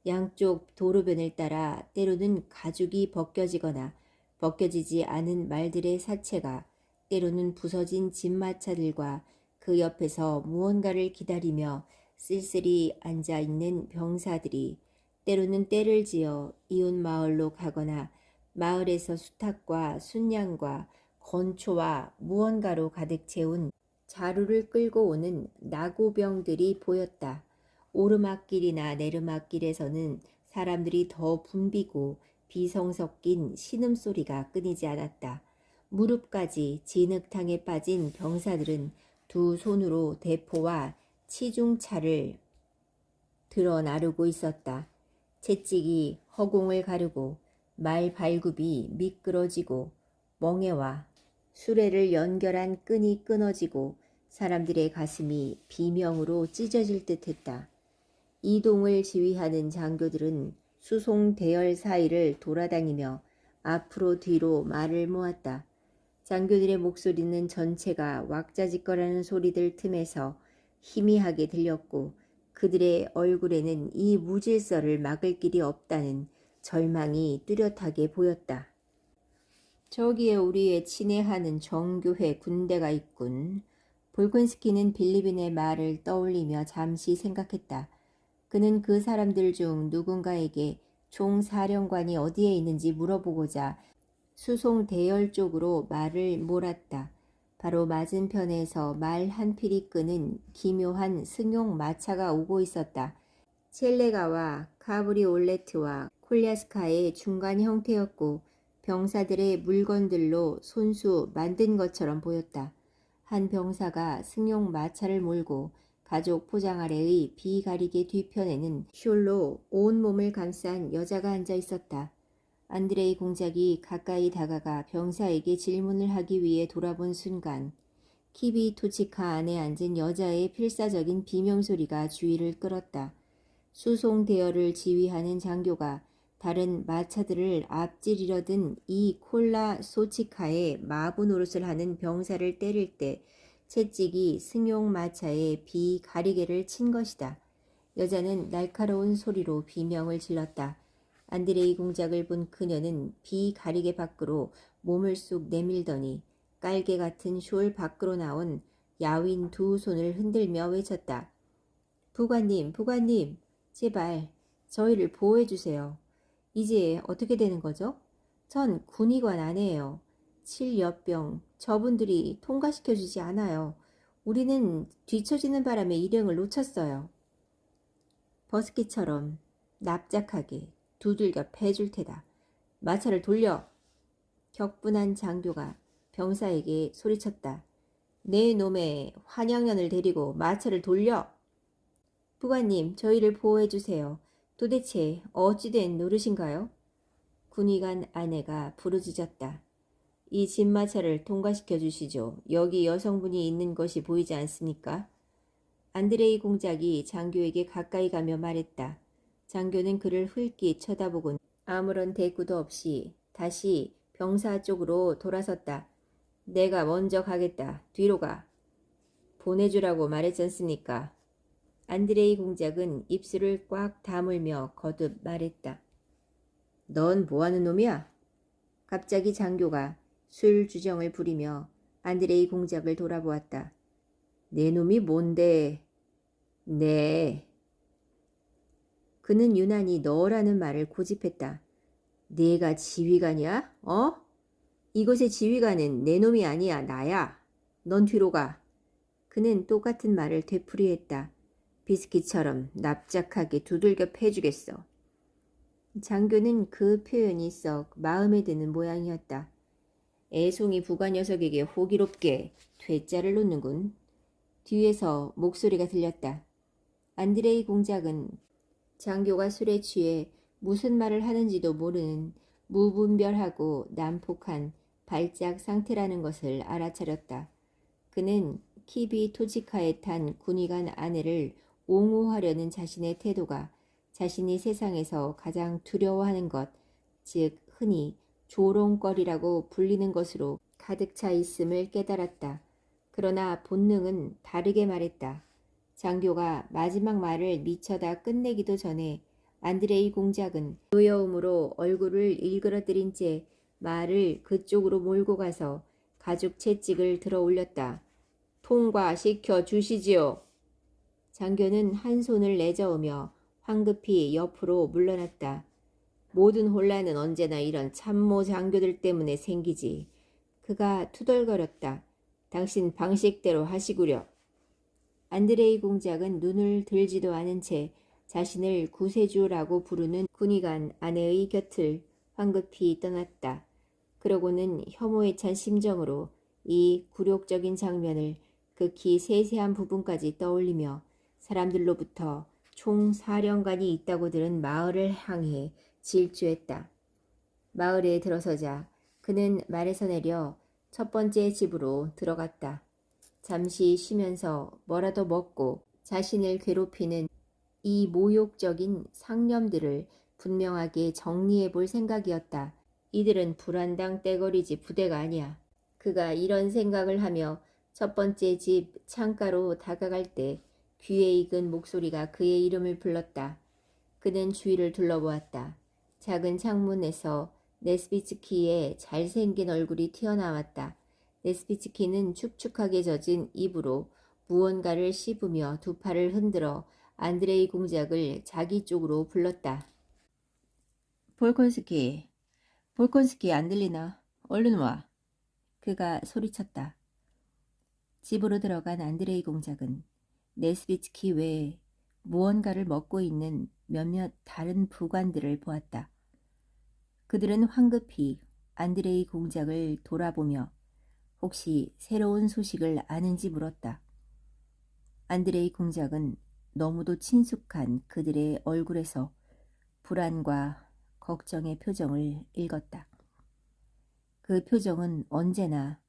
양쪽 도로변을 따라 때로는 가죽이 벗겨지거나 벗겨지지 않은 말들의 사체가, 때로는 부서진 집마차들과 그 옆에서 무언가를 기다리며 쓸쓸히 앉아있는 병사들이, 때로는 때를 지어 이웃 마을로 가거나 마을에서 수탉과 순양과 건초와 무언가로 가득 채운 자루를 끌고 오는 나고병들이 보였다. 오르막길이나 내르막길에서는 사람들이 더 붐비고 비성 섞인 신음소리가 끊이지 않았다. 무릎까지 진흙탕에 빠진 병사들은 두 손으로 대포와 치중차를 들어 나르고 있었다. 채찍이 허공을 가르고 말 발굽이 미끄러지고 멍에와 수레를 연결한 끈이 끊어지고 사람들의 가슴이 비명으로 찢어질 듯했다. 이동을 지휘하는 장교들은 수송 대열 사이를 돌아다니며 앞으로 뒤로 말을 모았다. 장교들의 목소리는 전체가 왁자지껄하는 소리들 틈에서 희미하게 들렸고 그들의 얼굴에는 이 무질서를 막을 길이 없다는 절망이 뚜렷하게 보였다. 저기에 우리의 친애하는 정교회 군대가 있군. 볼콘스키는 빌리빈의 말을 떠올리며 잠시 생각했다. 그는 그 사람들 중 누군가에게 총사령관이 어디에 있는지 물어보고자 수송 대열 쪽으로 말을 몰았다. 바로 맞은편에서 말 한 필이 끄는 기묘한 승용 마차가 오고 있었다. 첼레가와 카브리올레트와 콜랴스카의 중간 형태였고 병사들의 물건들로 손수 만든 것처럼 보였다. 한 병사가 승용 마차를 몰고 가죽 포장 아래의 비가리개 뒤편에는 숄로 온몸을 감싼 여자가 앉아 있었다. 안드레이 공작이 가까이 다가가 병사에게 질문을 하기 위해 돌아본 순간 키비토치카 안에 앉은 여자의 필사적인 비명소리가 주의를 끌었다. 수송 대열을 지휘하는 장교가 다른 마차들을 앞지르려 든 이 콜라 소치카의 마부 노릇을 하는 병사를 때릴 때 채찍이 승용 마차에 비 가리개를 친 것이다. 여자는 날카로운 소리로 비명을 질렀다. 안드레이 공작을 본 그녀는 비 가리개 밖으로 몸을 쑥 내밀더니 깔개 같은 숄 밖으로 나온 야윈 두 손을 흔들며 외쳤다. 부관님, 부관님, 제발 저희를 보호해 주세요. 이제 어떻게 되는 거죠? 전 군의관 아내예요. 7여병 저분들이 통과시켜 주지 않아요. 우리는 뒤처지는 바람에 일행을 놓쳤어요. 버스키처럼 납작하게 두들겨 패줄 테다. 마차를 돌려! 격분한 장교가 병사에게 소리쳤다. 내 놈의 환양년을 데리고 마차를 돌려! 부관님, 저희를 보호해 주세요. 도대체 어찌된 노릇인가요? 군의관 아내가 부르짖었다. 이 진마차를 통과시켜 주시죠. 여기 여성분이 있는 것이 보이지 않습니까? 안드레이 공작이 장교에게 가까이 가며 말했다. 장교는 그를 흘낏 쳐다보곤 아무런 대꾸도 없이 다시 병사 쪽으로 돌아섰다. 내가 먼저 가겠다. 뒤로 가. 보내주라고 말했지 않습니까? 안드레이 공작은 입술을 꽉 다물며 거듭 말했다. 넌 뭐하는 놈이야? 갑자기 장교가 술 주정을 부리며 안드레이 공작을 돌아보았다. 내 놈이 뭔데? 네. 그는 유난히 너라는 말을 고집했다. 내가 지휘관이야? 어? 이곳의 지휘관은 내 놈이 아니야, 나야. 넌 뒤로 가. 그는 똑같은 말을 되풀이했다. 비스킷처럼 납작하게 두들겨 패주겠어. 장교는 그 표현이 썩 마음에 드는 모양이었다. 애송이 부관 녀석에게 호기롭게 퇴짜를 놓는군. 뒤에서 목소리가 들렸다. 안드레이 공작은 장교가 술에 취해 무슨 말을 하는지도 모르는 무분별하고 난폭한 발작 상태라는 것을 알아차렸다. 그는 키비 토지카에 탄 군의관 아내를 옹호하려는 자신의 태도가 자신이 세상에서 가장 두려워하는 것, 즉 흔히 조롱거리라고 불리는 것으로 가득 차 있음을 깨달았다. 그러나 본능은 다르게 말했다. 장교가 마지막 말을 미쳐다 끝내기도 전에 안드레이 공작은 노여움으로 얼굴을 일그러뜨린 채 말을 그쪽으로 몰고 가서 가죽 채찍을 들어 올렸다. 통과시켜 주시지요. 장교는 한 손을 내저으며 황급히 옆으로 물러났다. 모든 혼란은 언제나 이런 참모 장교들 때문에 생기지. 그가 투덜거렸다. 당신 방식대로 하시구려. 안드레이 공작은 눈을 들지도 않은 채 자신을 구세주라고 부르는 군의관 아내의 곁을 황급히 떠났다. 그러고는 혐오에 찬 심정으로 이 굴욕적인 장면을 극히 세세한 부분까지 떠올리며 사람들로부터 총사령관이 있다고 들은 마을을 향해 질주했다. 마을에 들어서자 그는 말에서 내려 첫 번째 집으로 들어갔다. 잠시 쉬면서 뭐라도 먹고 자신을 괴롭히는 이 모욕적인 상념들을 분명하게 정리해 볼 생각이었다. 이들은 불안당 떼거리지 부대가 아니야. 그가 이런 생각을 하며 첫 번째 집 창가로 다가갈 때 귀에 익은 목소리가 그의 이름을 불렀다. 그는 주위를 둘러보았다. 작은 창문에서 네스비츠키의 잘생긴 얼굴이 튀어나왔다. 네스비츠키는 축축하게 젖은 입으로 무언가를 씹으며 두 팔을 흔들어 안드레이 공작을 자기 쪽으로 불렀다. 볼콘스키, 볼콘스키 안 들리나? 얼른 와. 그가 소리쳤다. 집으로 들어간 안드레이 공작은 네스비츠키 외에 무언가를 먹고 있는 몇몇 다른 부관들을 보았다. 그들은 황급히 안드레이 공작을 돌아보며 혹시 새로운 소식을 아는지 물었다. 안드레이 공작은 너무도 친숙한 그들의 얼굴에서 불안과 걱정의 표정을 읽었다. 그 표정은 언제나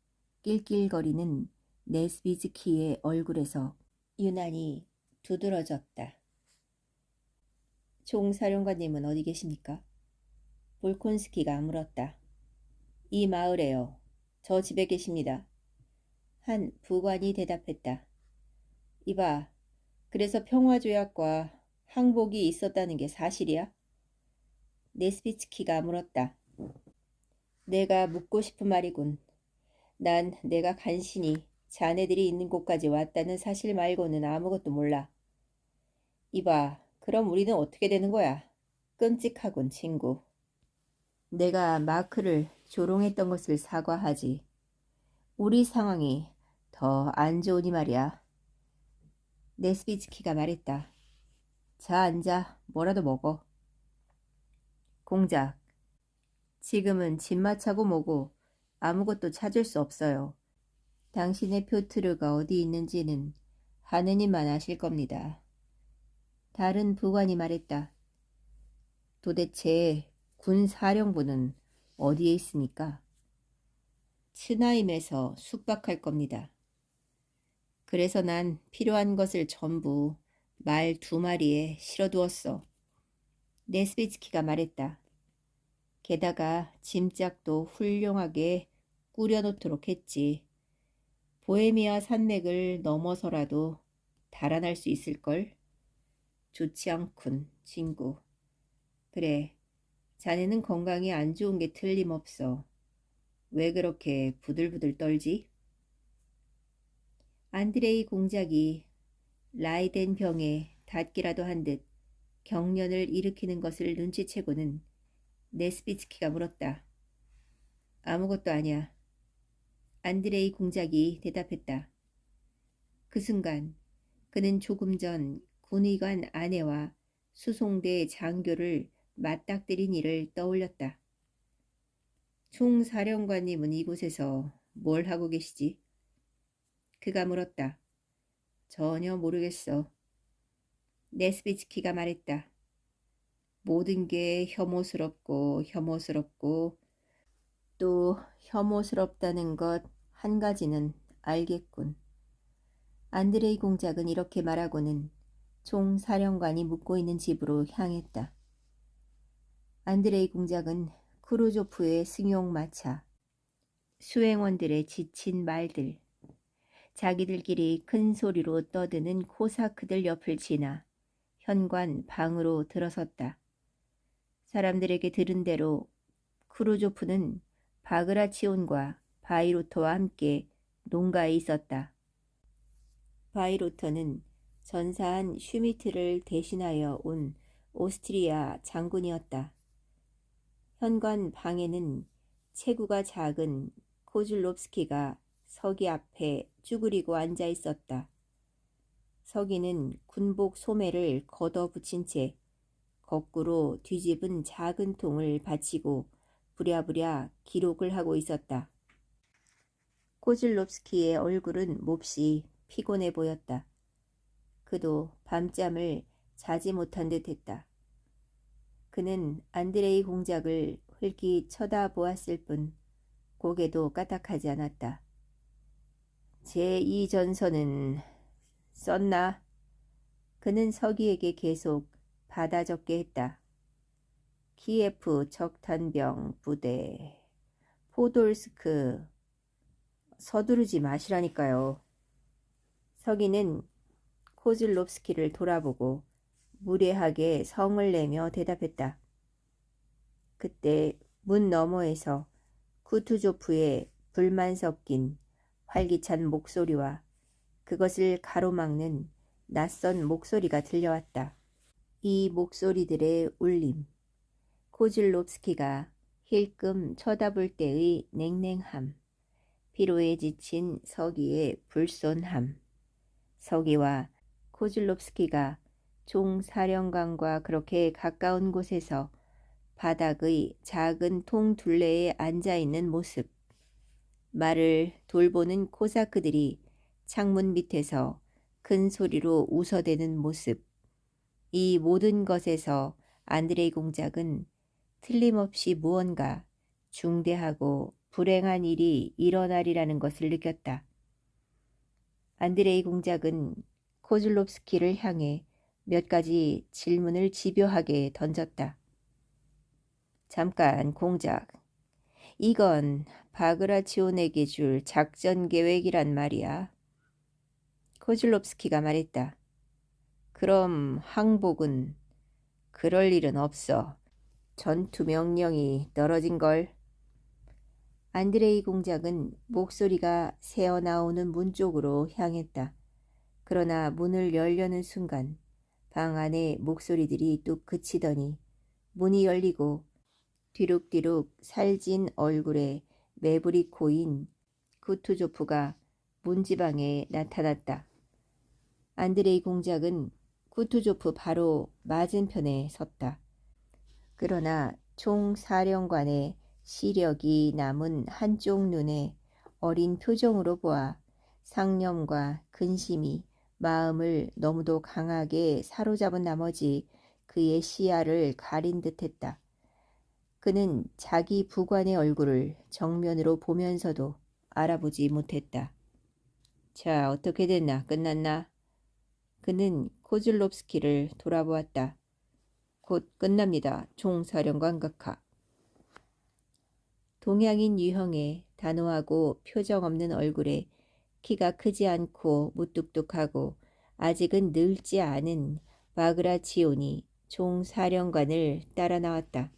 낄낄거리는 네스비츠키의 얼굴에서 유난히 두드러졌다. 총사령관님은 어디 계십니까? 볼콘스키가 물었다. 이 마을에요. 저 집에 계십니다. 한 부관이 대답했다. 이봐, 그래서 평화조약과 항복이 있었다는 게 사실이야? 네스비츠키가 물었다. 내가 묻고 싶은 말이군. 난 내가 간신히 자네들이 있는 곳까지 왔다는 사실 말고는 아무것도 몰라. 이봐, 그럼 우리는 어떻게 되는 거야? 끔찍하군, 친구. 내가 마크를 조롱했던 것을 사과하지. 우리 상황이 더 안 좋으니 말이야. 네스비츠키가 말했다. 자, 앉아. 뭐라도 먹어. 공작. 지금은 집마차고 뭐고 아무것도 찾을 수 없어요. 당신의 표트르가 어디 있는지는 하느님만 아실 겁니다. 다른 부관이 말했다. 도대체 군 사령부는 어디에 있습니까? 츠나임에서 숙박할 겁니다. 그래서 난 필요한 것을 전부 말 2마리에 실어두었어. 네스비츠키가 말했다. 게다가 짐짝도 훌륭하게 꾸려놓도록 했지. 보헤미아 산맥을 넘어서라도 달아날 수 있을걸? 좋지 않군, 친구. 그래, 자네는 건강이 안 좋은 게 틀림없어. 왜 그렇게 부들부들 떨지? 안드레이 공작이 라이덴 병에 닿기라도 한 듯 경련을 일으키는 것을 눈치채고는 네스비츠키가 물었다. 아무것도 아니야. 안드레이 공작이 대답했다. 그 순간 그는 조금 전 군의관 아내와 수송대 장교를 맞닥뜨린 일을 떠올렸다. 총사령관님은 이곳에서 뭘 하고 계시지? 그가 물었다. 전혀 모르겠어. 네스비츠키가 말했다. 모든 게 혐오스럽고 또 혐오스럽다는 것 한 가지는 알겠군. 안드레이 공작은 이렇게 말하고는 총사령관이 묵고 있는 집으로 향했다. 안드레이 공작은 크루조프의 승용마차, 수행원들의 지친 말들, 자기들끼리 큰 소리로 떠드는 코사크들 옆을 지나 현관 방으로 들어섰다. 사람들에게 들은 대로 크루조프는 바그라치온과 바이로터와 함께 농가에 있었다. 바이로터는 전사한 슈미트를 대신하여 온 오스트리아 장군이었다. 현관 방에는 체구가 작은 코즐롭스키가 서기 앞에 쭈그리고 앉아 있었다. 서기는 군복 소매를 걷어붙인 채 거꾸로 뒤집은 작은 통을 받치고 부랴부랴 기록을 하고 있었다. 코즐롭스키의 얼굴은 몹시 피곤해 보였다. 그도 밤잠을 자지 못한 듯했다. 그는 안드레이 공작을 흘기 쳐다보았을 뿐 고개도 까딱하지 않았다. 제2전선은 썼나? 그는 서기에게 계속 받아 적게 했다. 키예프 적탄병 부대, 포돌스크. 서두르지 마시라니까요. 서기는 코즐롭스키를 돌아보고 무례하게 성을 내며 대답했다. 그때 문 너머에서 쿠투조프의 불만 섞인 활기찬 목소리와 그것을 가로막는 낯선 목소리가 들려왔다. 이 목소리들의 울림, 코즐롭스키가 힐끔 쳐다볼 때의 냉랭함, 피로에 지친 서기의 불손함, 서기와 코즐롭스키가 총사령관과 그렇게 가까운 곳에서 바닥의 작은 통 둘레에 앉아있는 모습, 말을 돌보는 코사크들이 창문 밑에서 큰 소리로 웃어대는 모습, 이 모든 것에서 안드레이 공작은 틀림없이 무언가 중대하고 불행한 일이 일어나리라는 것을 느꼈다. 안드레이 공작은 코즐롭스키를 향해 몇 가지 질문을 집요하게 던졌다. 잠깐 공작, 이건 바그라치온에게 줄 작전 계획이란 말이야. 코즐롭스키가 말했다. 그럼 항복은? 그럴 일은 없어. 전투 명령이 떨어진걸. 안드레이 공작은 목소리가 새어나오는 문 쪽으로 향했다. 그러나 문을 열려는 순간 방 안의 목소리들이 뚝 그치더니 문이 열리고 뒤룩뒤룩 살진 얼굴에 매부리 코인 쿠투조프가 문지방에 나타났다. 안드레이 공작은 쿠투조프 바로 맞은편에 섰다. 그러나 총사령관의 시력이 남은 한쪽 눈에 어린 표정으로 보아 상념과 근심이 마음을 너무도 강하게 사로잡은 나머지 그의 시야를 가린 듯했다. 그는 자기 부관의 얼굴을 정면으로 보면서도 알아보지 못했다. 자, 어떻게 됐나? 끝났나? 그는 코즐롭스키를 돌아보았다. 곧 끝납니다. 총사령관 각하. 동양인 유형의 단호하고 표정 없는 얼굴에 키가 크지 않고 무뚝뚝하고 아직은 늙지 않은 바그라치온이 총사령관을 따라 나왔다.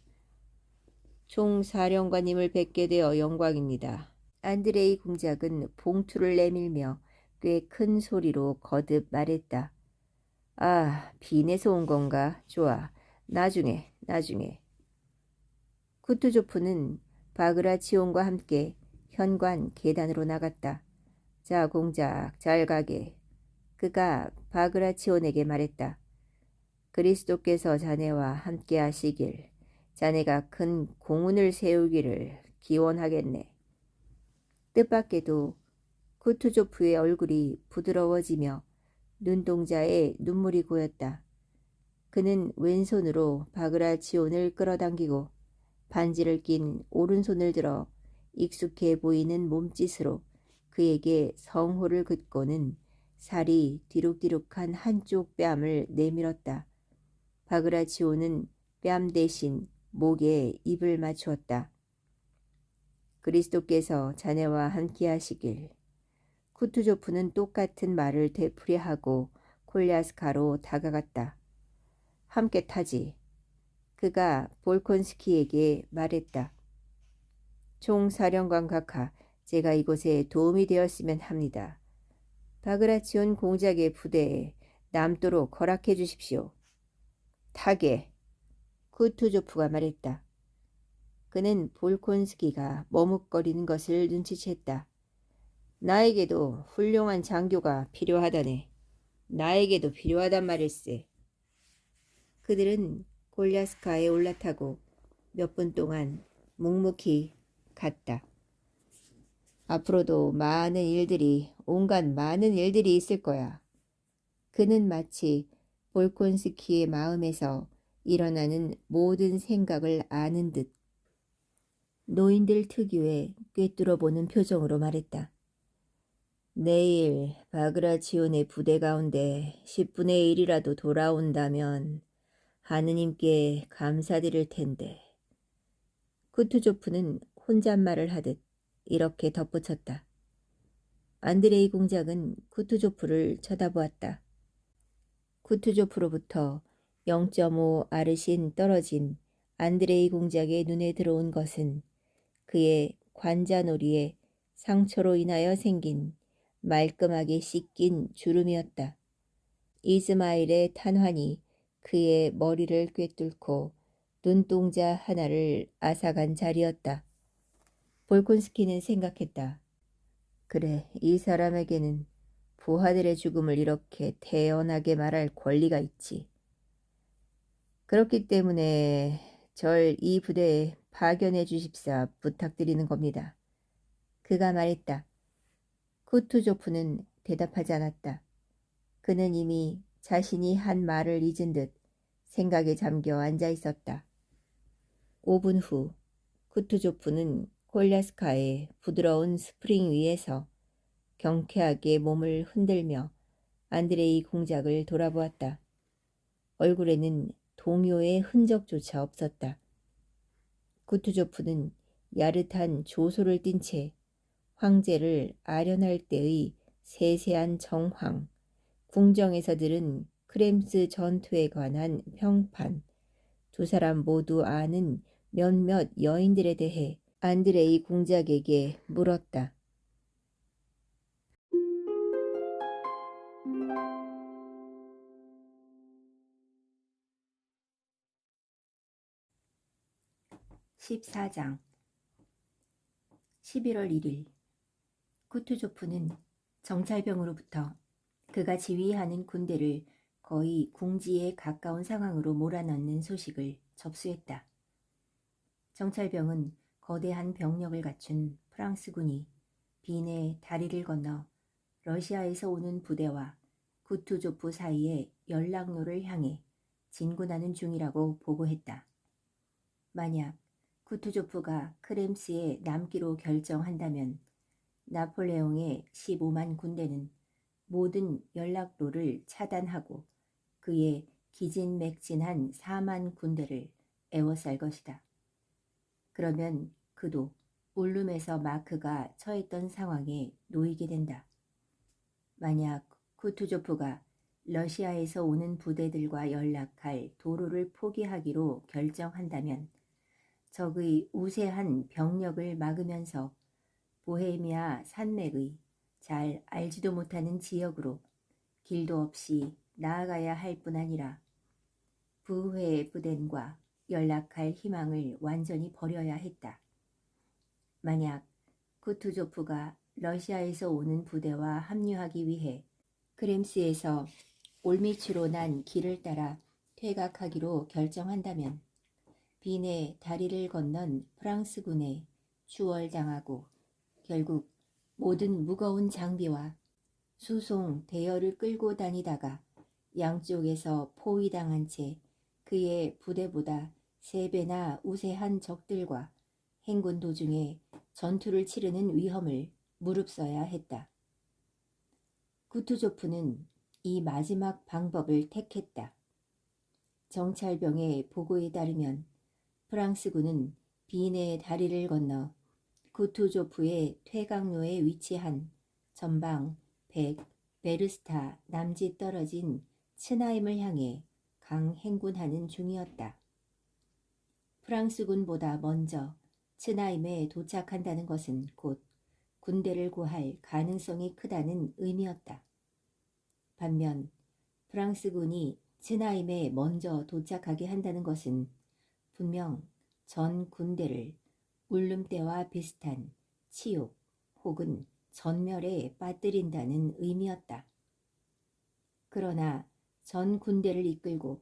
총사령관님을 뵙게 되어 영광입니다. 안드레이 공작은 봉투를 내밀며 꽤 큰 소리로 거듭 말했다. 아, 빈에서 온 건가? 좋아. 나중에. 쿠투조프는 바그라치온과 함께 현관 계단으로 나갔다. 자, 공작, 잘 가게. 그가 바그라치온에게 말했다. 그리스도께서 자네와 함께 하시길, 자네가 큰 공운을 세우기를 기원하겠네. 뜻밖에도 쿠투조프의 얼굴이 부드러워지며 눈동자에 눈물이 고였다. 그는 왼손으로 바그라치온을 끌어당기고 반지를 낀 오른손을 들어 익숙해 보이는 몸짓으로 그에게 성호를 긋고는 살이 뒤룩뒤룩한 한쪽 뺨을 내밀었다. 바그라치온은 뺨 대신 목에 입을 맞추었다. 그리스도께서 자네와 함께 하시길. 쿠투조프는 똑같은 말을 되풀이하고 콜랴스카로 다가갔다. 함께 타지. 그가 볼콘스키에게 말했다. 총사령관 각하, 제가 이곳에 도움이 되었으면 합니다. 바그라치온 공작의 부대에 남도록 허락해 주십시오. 타게. 쿠투조프가 말했다. 그는 볼콘스키가 머뭇거리는 것을 눈치챘다. 나에게도 훌륭한 장교가 필요하다네. 나에게도 필요하단 말일세. 그들은 골랴스카에 올라타고 몇 분 동안 묵묵히 갔다. 앞으로도 온갖 많은 일들이 있을 거야. 그는 마치 볼콘스키의 마음에서 일어나는 모든 생각을 아는 듯 노인들 특유의 꿰뚫어보는 표정으로 말했다. 내일 바그라치온의 부대 가운데 10분의 1이라도 돌아온다면 하느님께 감사드릴 텐데. 쿠투조프는 혼잣말을 하듯 이렇게 덧붙였다. 안드레이 공작은 쿠투조프를 쳐다보았다. 쿠투조프로부터 0.5 아르신 떨어진 안드레이 공작의 눈에 들어온 것은 그의 관자놀이에 상처로 인하여 생긴 말끔하게 씻긴 주름이었다. 이스마일의 탄환이 그의 머리를 꿰뚫고 눈동자 하나를 앗아간 자리였다. 볼콘스키는 생각했다. 그래, 이 사람에게는 부하들의 죽음을 이렇게 태연하게 말할 권리가 있지. 그렇기 때문에 절 이 부대에 파견해 주십사 부탁드리는 겁니다. 그가 말했다. 쿠투조프는 대답하지 않았다. 그는 이미 자신이 한 말을 잊은 듯 생각에 잠겨 앉아 있었다. 5분 후 쿠투조프는 콜랴스카의 부드러운 스프링 위에서 경쾌하게 몸을 흔들며 안드레이 공작을 돌아보았다. 얼굴에는 동요의 흔적조차 없었다. 쿠투조프는 야릇한 조소를 띤 채 황제를 아련할 때의 세세한 정황, 궁정에서 들은 크렘스 전투에 관한 평판, 두 사람 모두 아는 몇몇 여인들에 대해 안드레이 공작에게 물었다. (14장) 11월 1일 쿠투조프는 정찰병으로부터 그가 지휘하는 군대를 거의 궁지에 가까운 상황으로 몰아넣는 소식을 접수했다. 정찰병은 거대한 병력을 갖춘 프랑스군이 빈의 다리를 건너 러시아에서 오는 부대와 쿠투조프 사이의 연락로를 향해 진군하는 중이라고 보고했다. 만약 쿠투조프가 크렘스에 남기로 결정한다면 나폴레옹의 15만 군대는 모든 연락로를 차단하고 그의 기진맥진한 4만 군대를 에워쌀 것이다. 그러면 그도 울룸에서 마크가 처했던 상황에 놓이게 된다. 만약 쿠투조프가 러시아에서 오는 부대들과 연락할 도로를 포기하기로 결정한다면 적의 우세한 병력을 막으면서 보헤미아 산맥의 잘 알지도 못하는 지역으로 길도 없이 나아가야 할 뿐 아니라 부회부덴과 연락할 희망을 완전히 버려야 했다. 만약 쿠투조프가 러시아에서 오는 부대와 합류하기 위해 크렘스에서 올미추로 난 길을 따라 퇴각하기로 결정한다면 빈의 다리를 건넌 프랑스군에 추월당하고 결국 모든 무거운 장비와 수송 대여를 끌고 다니다가 양쪽에서 포위당한 채 그의 부대보다 3배나 우세한 적들과 행군 도중에 전투를 치르는 위험을 무릅써야 했다. 쿠투조프는 이 마지막 방법을 택했다. 정찰병의 보고에 따르면 프랑스군은 빈의 다리를 건너 쿠투조프의 퇴각로에 위치한 전방 100 베르스타 남짓 떨어진 츠나임을 향해 강행군하는 중이었다. 프랑스군보다 먼저 츠나임에 도착한다는 것은 곧 군대를 구할 가능성이 크다는 의미였다. 반면 프랑스군이 츠나임에 먼저 도착하게 한다는 것은 분명 전 군대를 울름 때와 비슷한 치욕 혹은 전멸에 빠뜨린다는 의미였다. 그러나 전 군대를 이끌고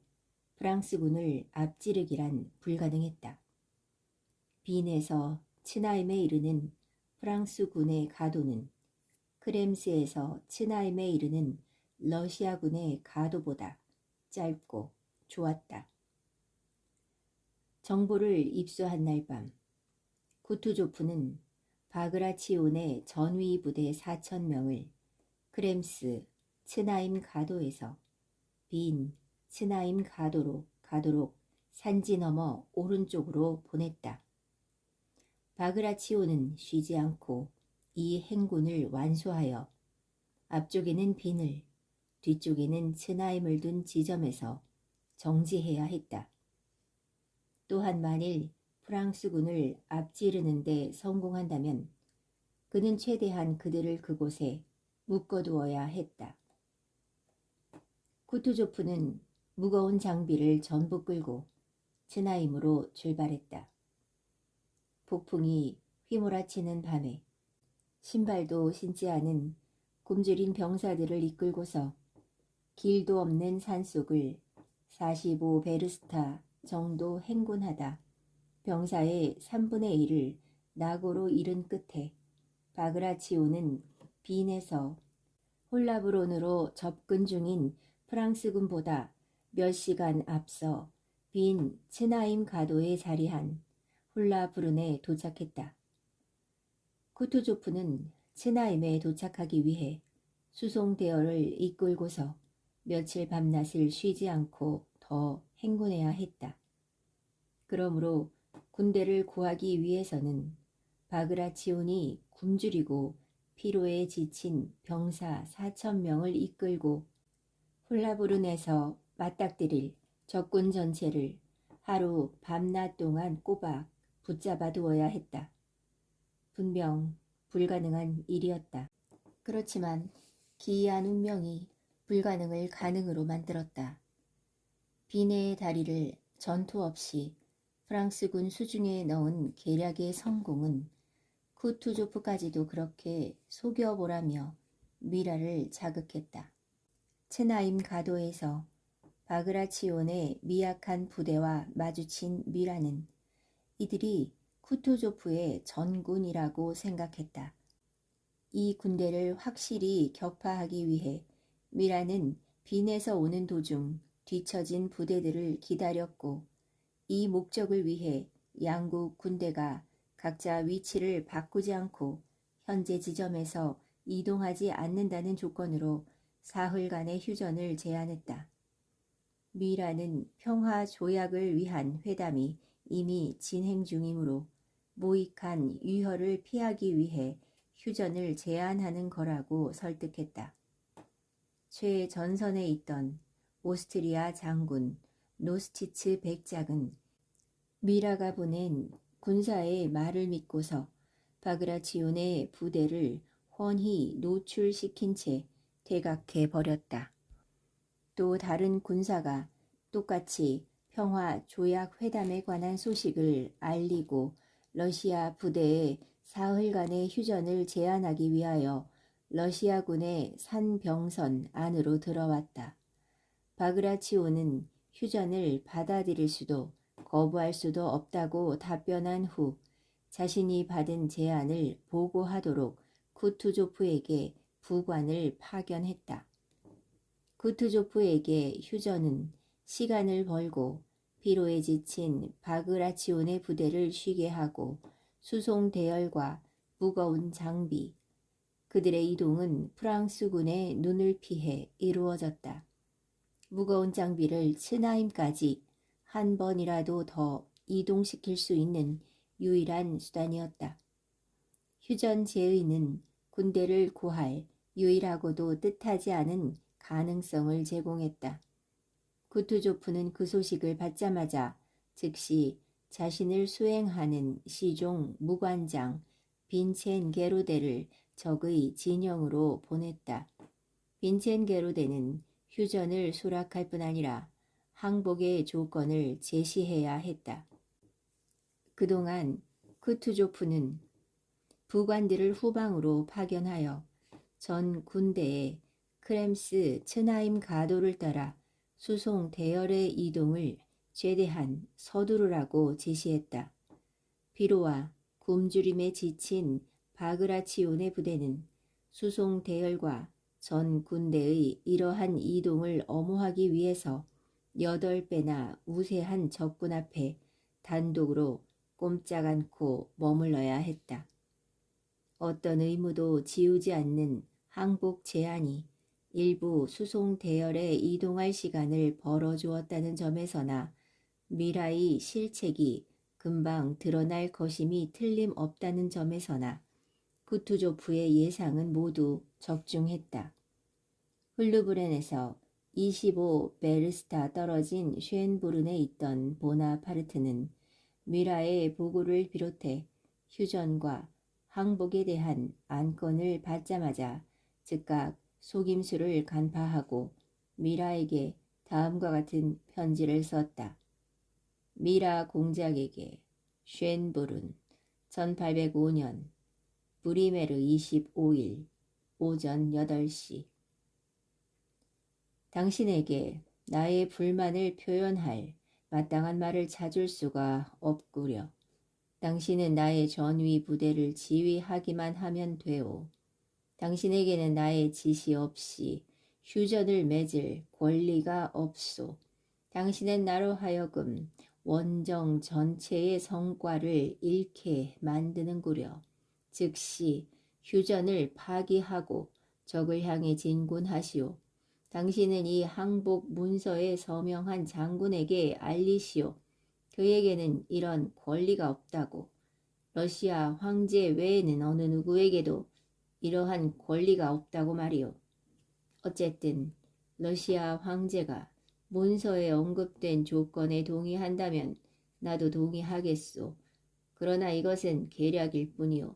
프랑스군을 앞지르기란 불가능했다. 빈에서 츠나임에 이르는 프랑스군의 가도는 크렘스에서 츠나임에 이르는 러시아군의 가도보다 짧고 좋았다. 정보를 입수한 날 밤 쿠투조프는 바그라치온의 전위 부대 4,000명을 크렘스 츠나임 가도에서 빈 츠나임 가도로 가도록 산지 너머 오른쪽으로 보냈다. 바그라치온은 쉬지 않고 이 행군을 완수하여 앞쪽에는 빈을 뒤쪽에는 츠나임을 둔 지점에서 정지해야 했다. 또한 만일 프랑스군을 앞지르는 데 성공한다면 그는 최대한 그들을 그곳에 묶어두어야 했다. 쿠투조프는 무거운 장비를 전부 끌고 츠나임으로 출발했다. 폭풍이 휘몰아치는 밤에 신발도 신지 않은 굶주린 병사들을 이끌고서 길도 없는 산속을 45 베르스타 정도 행군하다 병사의 3분의 1을 낙오로 잃은 끝에 바그라치오는 빈에서 홀라브론으로 접근 중인 프랑스군보다 몇 시간 앞서 빈 츠나임 가도에 자리한 홀라브룬에 도착했다. 쿠투조프는 츠나임에 도착하기 위해 수송 대여를 이끌고서 며칠 밤낮을 쉬지 않고 더 행군해야 했다. 그러므로 군대를 구하기 위해서는 바그라치온이 굶주리고 피로에 지친 병사 4,000명을 이끌고 홀라브룬에서 맞닥뜨릴 적군 전체를 하루 밤낮 동안 꼬박 붙잡아 두어야 했다. 분명 불가능한 일이었다. 그렇지만 기이한 운명이 불가능을 가능으로 만들었다. 비네의 다리를 전투 없이 프랑스군 수중에 넣은 계략의 성공은 쿠투조프까지도 그렇게 속여보라며 미라를 자극했다. 츠나임 가도에서 바그라치온의 미약한 부대와 마주친 미라는 이들이 쿠투조프의 전군이라고 생각했다. 이 군대를 확실히 격파하기 위해 미라는 빈에서 오는 도중 뒤처진 부대들을 기다렸고 이 목적을 위해 양국 군대가 각자 위치를 바꾸지 않고 현재 지점에서 이동하지 않는다는 조건으로 사흘간의 휴전을 제안했다. 미라는 평화 조약을 위한 회담이 이미 진행 중이므로 무익한 위협을 피하기 위해 휴전을 제안하는 거라고 설득했다. 최전선에 있던 오스트리아 장군 노스티츠 백작은 미라가 보낸 군사의 말을 믿고서 바그라치온의 부대를 훤히 노출시킨 채 퇴각해 버렸다. 또 다른 군사가 똑같이 평화 조약 회담에 관한 소식을 알리고 러시아 부대에 사흘간의 휴전을 제안하기 위하여 러시아군의 산병선 안으로 들어왔다. 바그라치온은 휴전을 받아들일 수도 거부할 수도 없다고 답변한 후 자신이 받은 제안을 보고하도록 쿠투조프에게 부관을 파견했다. 쿠투조프에게 휴전은 시간을 벌고 피로에 지친 바그라치온의 부대를 쉬게 하고 수송 대열과 무거운 장비, 그들의 이동은 프랑스군의 눈을 피해 이루어졌다. 무거운 장비를 츠나임까지 한 번이라도 더 이동시킬 수 있는 유일한 수단이었다. 휴전 제의는 군대를 구할 유일하고도 뜻하지 않은 가능성을 제공했다. 쿠투조프는 그 소식을 받자마자 즉시 자신을 수행하는 시종 무관장 빈첸 게로데를 적의 진영으로 보냈다. 빈첸 게로데는 휴전을 수락할 뿐 아니라 항복의 조건을 제시해야 했다. 그동안 쿠투조프는 부관들을 후방으로 파견하여 전 군대에 크렘스 츠나임 가도를 따라 수송 대열의 이동을 최대한 서두르라고 지시했다. 피로와 굶주림에 지친 바그라치온의 부대는 수송 대열과 전 군대의 이러한 이동을 엄호하기 위해서 8배나 우세한 적군 앞에 단독으로 꼼짝 않고 머물러야 했다. 어떤 의무도 지우지 않는 항복 제한이 일부 수송 대열에 이동할 시간을 벌어주었다는 점에서나 미라의 실책이 금방 드러날 것임이 틀림없다는 점에서나 쿠투조프의 예상은 모두 적중했다. 훌루브렌에서 25베르스타 떨어진 쉔부른에 있던 보나파르트는 미라의 보고를 비롯해 휴전과 항복에 대한 안건을 받자마자 즉각 속임수를 간파하고 미라에게 다음과 같은 편지를 썼다. 미라 공작에게 쉔부른 1805년 브리메르 25일 오전 8시 당신에게 나의 불만을 표현할 마땅한 말을 찾을 수가 없구려. 당신은 나의 전위 부대를 지휘하기만 하면 되오. 당신에게는 나의 지시 없이 휴전을 맺을 권리가 없소. 당신은 나로 하여금 원정 전체의 성과를 잃게 만드는구려. 즉시 휴전을 파기하고 적을 향해 진군하시오. 당신은 이 항복 문서에 서명한 장군에게 알리시오. 그에게는 이런 권리가 없다고. 러시아 황제 외에는 어느 누구에게도 이러한 권리가 없다고 말이오. 어쨌든 러시아 황제가 문서에 언급된 조건에 동의한다면 나도 동의하겠소. 그러나 이것은 계략일 뿐이오.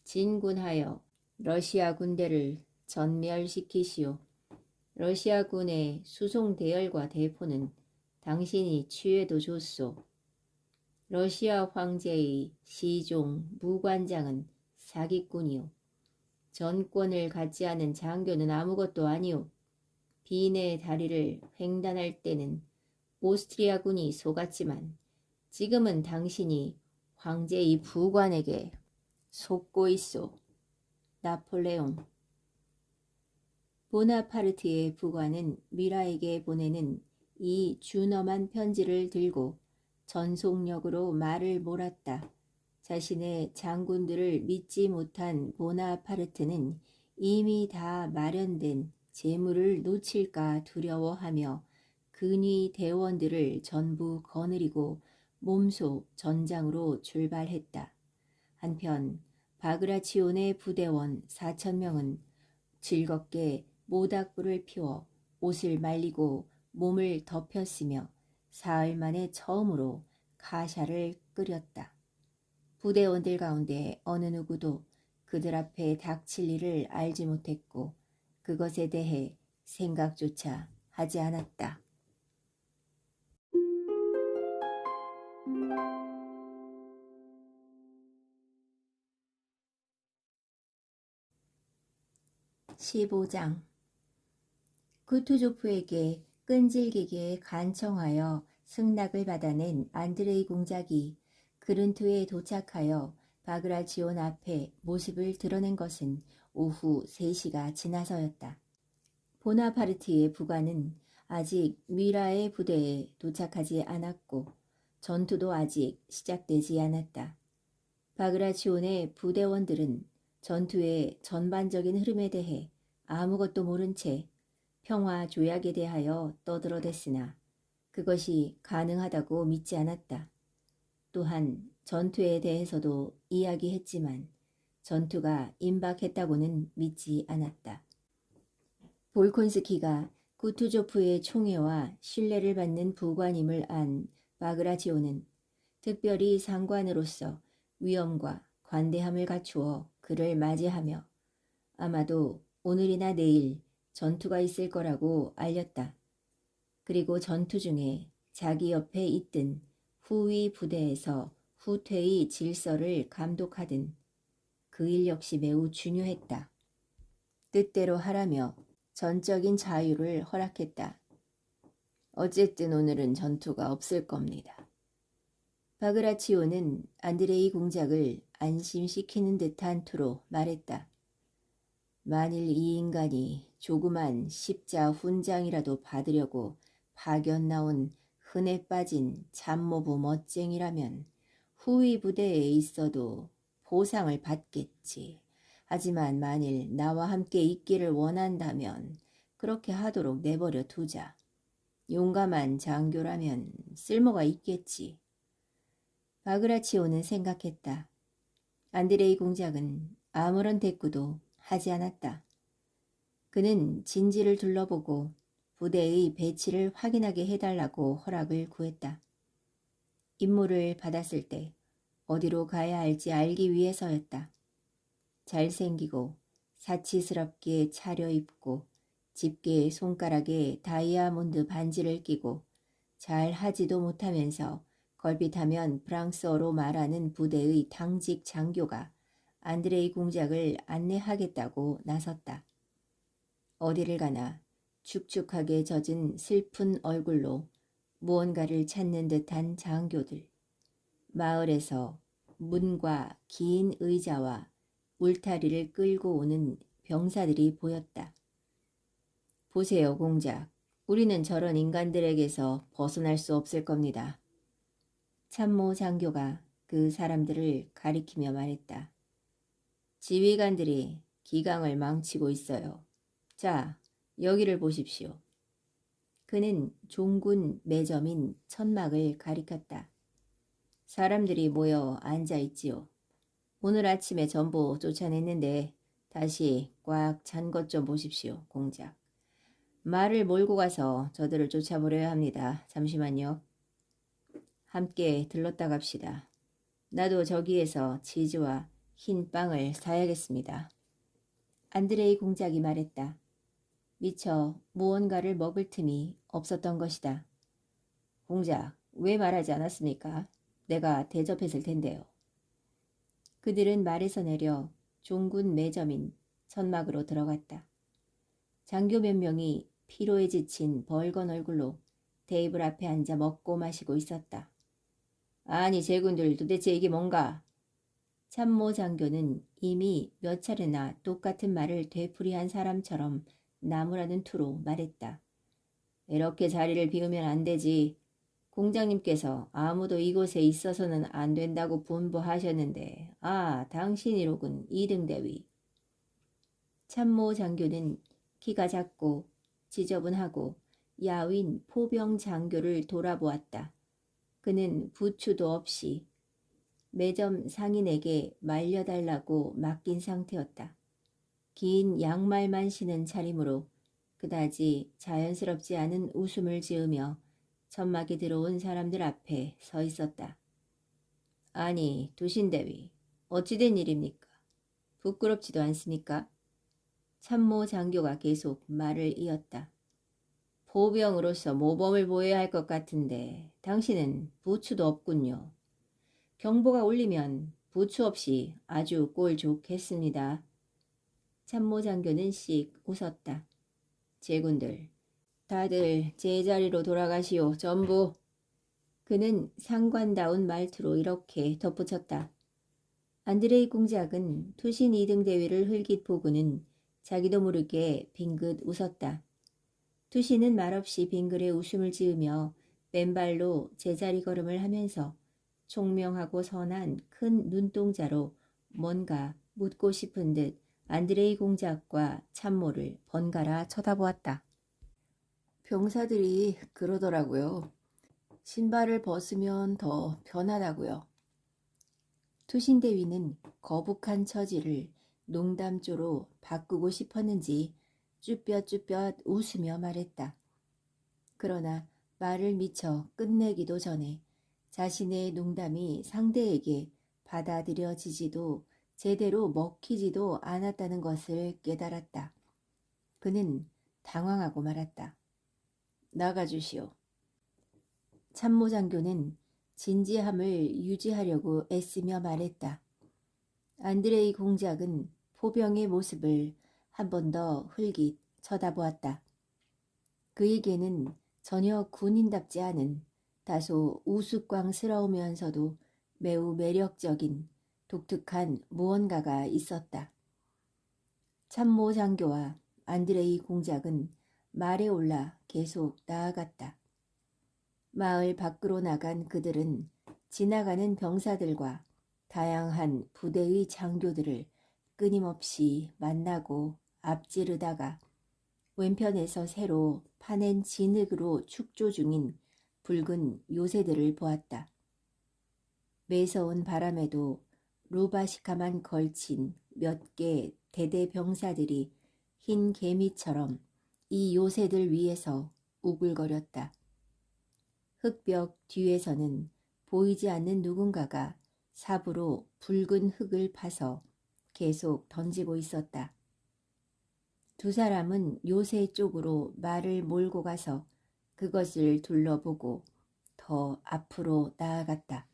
진군하여 러시아 군대를 전멸시키시오. 러시아군의 수송 대열과 대포는 당신이 취해도 좋소. 러시아 황제의 시종 무관장은 사기꾼이오. 전권을 갖지 않은 장교는 아무것도 아니오. 비내 다리를 횡단할 때는 오스트리아군이 속았지만 지금은 당신이 황제의 부관에게 속고 있소. 나폴레옹. 보나파르트의 부관은 미라에게 보내는 이 준엄한 편지를 들고 전속력으로 말을 몰았다. 자신의 장군들을 믿지 못한 보나파르트는 이미 다 마련된 재물을 놓칠까 두려워하며 근위 대원들을 전부 거느리고 몸소 전장으로 출발했다. 한편 바그라치온의 부대원 4,000명은 즐겁게 모닥불을 피워 옷을 말리고 몸을 덮였으며 사흘 만에 처음으로 카샤를 끓였다. 부대원들 가운데 어느 누구도 그들 앞에 닥칠 일을 알지 못했고 그것에 대해 생각조차 하지 않았다. 15장 구투조프에게 끈질기게 간청하여 승낙을 받아낸 안드레이 공작이 그른투에 도착하여 바그라치온 앞에 모습을 드러낸 것은 오후 3시가 지나서였다. 보나파르트의 부관은 아직 미라의 부대에 도착하지 않았고 전투도 아직 시작되지 않았다. 바그라치온의 부대원들은 전투의 전반적인 흐름에 대해 아무것도 모른 채 평화 조약에 대하여 떠들어댔으나 그것이 가능하다고 믿지 않았다. 또한 전투에 대해서도 이야기했지만 전투가 임박했다고는 믿지 않았다. 볼콘스키가 구투조프의 총애와 신뢰를 받는 부관임을 안 바그라치온은 특별히 상관으로서 위엄과 관대함을 갖추어 그를 맞이하며 아마도 오늘이나 내일 전투가 있을 거라고 알렸다. 그리고 전투 중에 자기 옆에 있던 후위 부대에서 후퇴의 질서를 감독하든 그 일 역시 매우 중요했다. 뜻대로 하라며 전적인 자유를 허락했다. 어쨌든 오늘은 전투가 없을 겁니다. 바그라치오는 안드레이 공작을 안심시키는 듯한 투로 말했다. 만일 이 인간이 조그만 십자 훈장이라도 받으려고 파견 나온 흔해 빠진 참모부 멋쟁이라면 후위 부대에 있어도 보상을 받겠지. 하지만 만일 나와 함께 있기를 원한다면 그렇게 하도록 내버려 두자. 용감한 장교라면 쓸모가 있겠지. 바그라치오는 생각했다. 안드레이 공작은 아무런 대꾸도 하지 않았다. 그는 진지를 둘러보고 부대의 배치를 확인하게 해달라고 허락을 구했다. 임무를 받았을 때 어디로 가야 할지 알기 위해서였다. 잘생기고 사치스럽게 차려입고 집게 손가락에 다이아몬드 반지를 끼고 잘 하지도 못하면서 걸핏하면 프랑스어로 말하는 부대의 당직 장교가 안드레이 공작을 안내하겠다고 나섰다. 어디를 가나 축축하게 젖은 슬픈 얼굴로 무언가를 찾는 듯한 장교들. 마을에서 문과 긴 의자와 울타리를 끌고 오는 병사들이 보였다. 보세요, 공작. 우리는 저런 인간들에게서 벗어날 수 없을 겁니다. 참모 장교가 그 사람들을 가리키며 말했다. 지휘관들이 기강을 망치고 있어요. 자, 여기를 보십시오. 그는 종군 매점인 천막을 가리켰다. 사람들이 모여 앉아있지요. 오늘 아침에 전부 쫓아냈는데 다시 꽉 찬 것 좀 보십시오, 공작. 말을 몰고 가서 저들을 쫓아버려야 합니다. 잠시만요. 함께 들렀다 갑시다. 나도 저기에서 치즈와 흰 빵을 사야겠습니다. 안드레이 공작이 말했다. 미처 무언가를 먹을 틈이 없었던 것이다. 공작, 왜 말하지 않았습니까? 내가 대접했을 텐데요. 그들은 말에서 내려 종군 매점인 천막으로 들어갔다. 장교 몇 명이 피로에 지친 벌건 얼굴로 테이블 앞에 앉아 먹고 마시고 있었다. 아니 제군들 도대체 이게 뭔가? 참모 장교는 이미 몇 차례나 똑같은 말을 되풀이한 사람처럼 나무라는 투로 말했다. 이렇게 자리를 비우면 안 되지. 공장님께서 아무도 이곳에 있어서는 안 된다고 분부하셨는데, 당신이로군, 이등대위. 참모 장교는 키가 작고 지저분하고 야윈 포병 장교를 돌아보았다. 그는 부추도 없이 매점 상인에게 말려달라고 맡긴 상태였다. 긴 양말만 신은 차림으로 그다지 자연스럽지 않은 웃음을 지으며 천막에 들어온 사람들 앞에 서 있었다. 아니, 두신대위, 어찌된 일입니까? 부끄럽지도 않습니까? 참모 장교가 계속 말을 이었다. 보병으로서 모범을 보여야 할 것 같은데 당신은 부추도 없군요. 경보가 울리면 부추 없이 아주 꼴 좋겠습니다. 참모 장교는 씩 웃었다. 제군들, 다들 제자리로 돌아가시오. 전부. 그는 상관다운 말투로 이렇게 덧붙였다. 안드레이 공작은 투신 2등 대위를 흘깃 보고는 자기도 모르게 빙긋 웃었다. 투신은 말없이 빙그레 웃음을 지으며 맨발로 제자리 걸음을 하면서 총명하고 선한 큰 눈동자로 뭔가 묻고 싶은 듯 안드레이 공작과 참모를 번갈아 쳐다보았다. 병사들이 그러더라고요. 신발을 벗으면 더 편하다고요. 투신대위는 거북한 처지를 농담조로 바꾸고 싶었는지 쭈뼛쭈뼛 웃으며 말했다. 그러나 말을 미처 끝내기도 전에 자신의 농담이 상대에게 받아들여지지도 제대로 먹히지도 않았다는 것을 깨달았다. 그는 당황하고 말았다. 나가주시오. 참모장교는 진지함을 유지하려고 애쓰며 말했다. 안드레이 공작은 포병의 모습을 한 번 더 흘깃 쳐다보았다. 그에게는 전혀 군인답지 않은 다소 우스꽝스러우면서도 매우 매력적인 독특한 무언가가 있었다. 참모 장교와 안드레이 공작은 말에 올라 계속 나아갔다. 마을 밖으로 나간 그들은 지나가는 병사들과 다양한 부대의 장교들을 끊임없이 만나고 앞지르다가 왼편에서 새로 파낸 진흙으로 축조 중인 붉은 요새들을 보았다. 매서운 바람에도 루바시카만 걸친 몇 개 대대 병사들이 흰 개미처럼 이 요새들 위에서 우글거렸다. 흙벽 뒤에서는 보이지 않는 누군가가 삽으로 붉은 흙을 파서 계속 던지고 있었다. 두 사람은 요새 쪽으로 말을 몰고 가서 그것을 둘러보고 더 앞으로 나아갔다.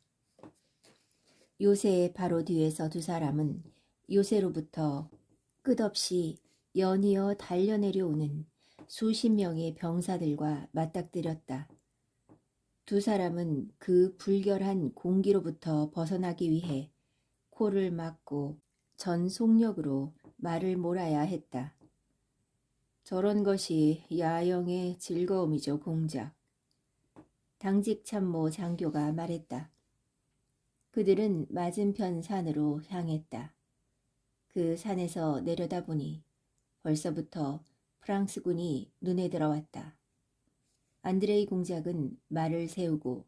요새의 바로 뒤에서 두 사람은 요새로부터 끝없이 연이어 달려내려오는 수십 명의 병사들과 맞닥뜨렸다. 두 사람은 그 불결한 공기로부터 벗어나기 위해 코를 막고 전 속력으로 말을 몰아야 했다. 저런 것이 야영의 즐거움이죠, 공작. 당직 참모 장교가 말했다. 그들은 맞은편 산으로 향했다. 그 산에서 내려다보니 벌써부터 프랑스군이 눈에 들어왔다. 안드레이 공작은 말을 세우고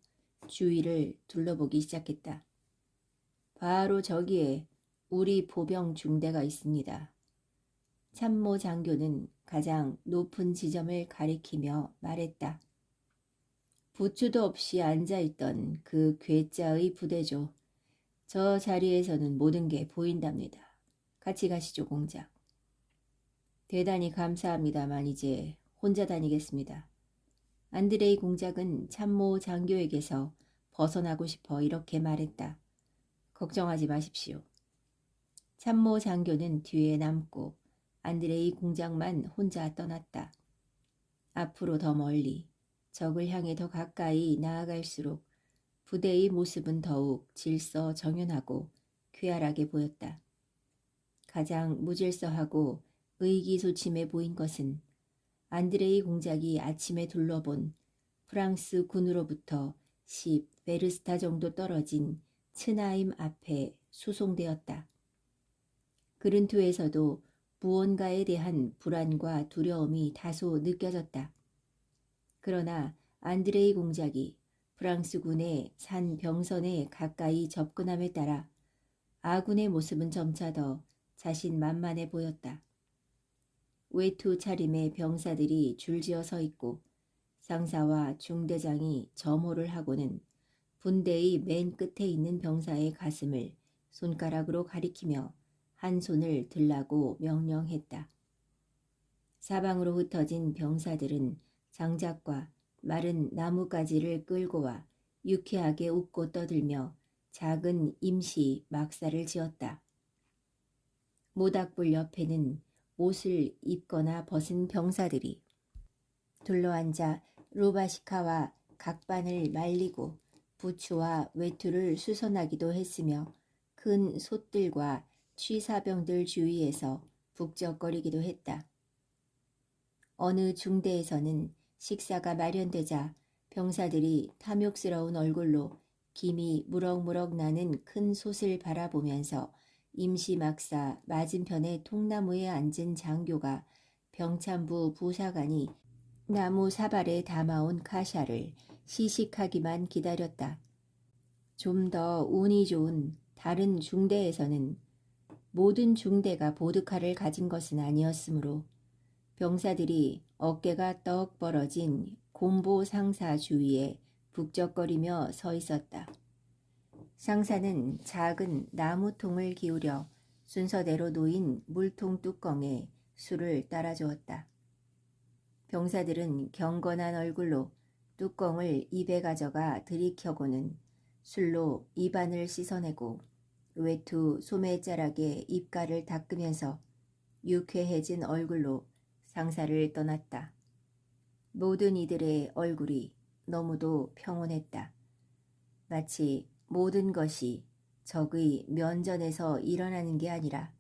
주위를 둘러보기 시작했다. 바로 저기에 우리 보병 중대가 있습니다. 참모 장교는 가장 높은 지점을 가리키며 말했다. 부추도 없이 앉아있던 그 괴짜의 부대죠. 저 자리에서는 모든 게 보인답니다. 같이 가시죠, 공작. 대단히 감사합니다만 이제 혼자 다니겠습니다. 안드레이 공작은 참모 장교에게서 벗어나고 싶어 이렇게 말했다. 걱정하지 마십시오. 참모 장교는 뒤에 남고 안드레이 공작만 혼자 떠났다. 앞으로 더 멀리, 적을 향해 더 가까이 나아갈수록 부대의 모습은 더욱 질서정연하고 쾌활하게 보였다. 가장 무질서하고 의기소침해 보인 것은 안드레이 공작이 아침에 둘러본 프랑스 군으로부터 10베르스타 정도 떨어진 츠나임 앞에 수송되었다. 그른투에서도 무언가에 대한 불안과 두려움이 다소 느껴졌다. 그러나 안드레이 공작이 프랑스군의 산 병선에 가까이 접근함에 따라 아군의 모습은 점차 더 자신만만해 보였다. 외투 차림의 병사들이 줄지어 서 있고 상사와 중대장이 점호를 하고는 분대의 맨 끝에 있는 병사의 가슴을 손가락으로 가리키며 한 손을 들라고 명령했다. 사방으로 흩어진 병사들은 장작과 마른 나뭇가지를 끌고 와 유쾌하게 웃고 떠들며 작은 임시 막사를 지었다. 모닥불 옆에는 옷을 입거나 벗은 병사들이 둘러앉아 루바시카와 각반을 말리고 부추와 외투를 수선하기도 했으며 큰 솥들과 취사병들 주위에서 북적거리기도 했다. 어느 중대에서는 식사가 마련되자 병사들이 탐욕스러운 얼굴로 김이 무럭무럭 나는 큰 솥을 바라보면서 임시막사 맞은편의 통나무에 앉은 장교가 병참부 부사관이 나무 사발에 담아온 카샤를 시식하기만 기다렸다. 좀 더 운이 좋은 다른 중대에서는 모든 중대가 보드카를 가진 것은 아니었으므로 병사들이 어깨가 떡 벌어진 곰보 상사 주위에 북적거리며 서 있었다. 상사는 작은 나무통을 기울여 순서대로 놓인 물통 뚜껑에 술을 따라주었다. 병사들은 경건한 얼굴로 뚜껑을 입에 가져가 들이켜고는 술로 입안을 씻어내고 외투 소매자락에 입가를 닦으면서 유쾌해진 얼굴로 상사를 떠났다. 모든 이들의 얼굴이 너무도 평온했다. 마치 모든 것이 적의 면전에서 일어나는 게 아니라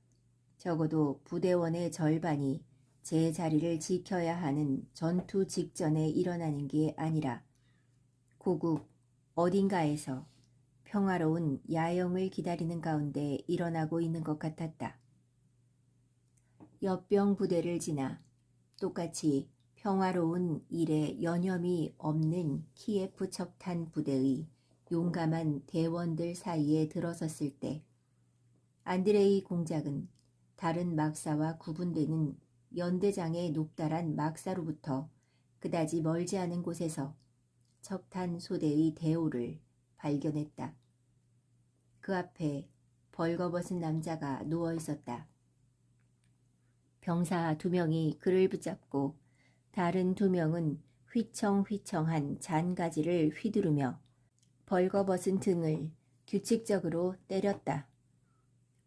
적어도 부대원의 절반이 제 자리를 지켜야 하는 전투 직전에 일어나는 게 아니라 고국 어딘가에서 평화로운 야영을 기다리는 가운데 일어나고 있는 것 같았다. 역병 부대를 지나 똑같이 평화로운 일에 여념이 없는 키예프 척탄 부대의 용감한 대원들 사이에 들어섰을 때 안드레이 공작은 다른 막사와 구분되는 연대장의 높다란 막사로부터 그다지 멀지 않은 곳에서 척탄 소대의 대오를 발견했다. 그 앞에 벌거벗은 남자가 누워 있었다. 병사 2명이 그를 붙잡고 다른 2명은 휘청휘청한 잔가지를 휘두르며 벌거벗은 등을 규칙적으로 때렸다.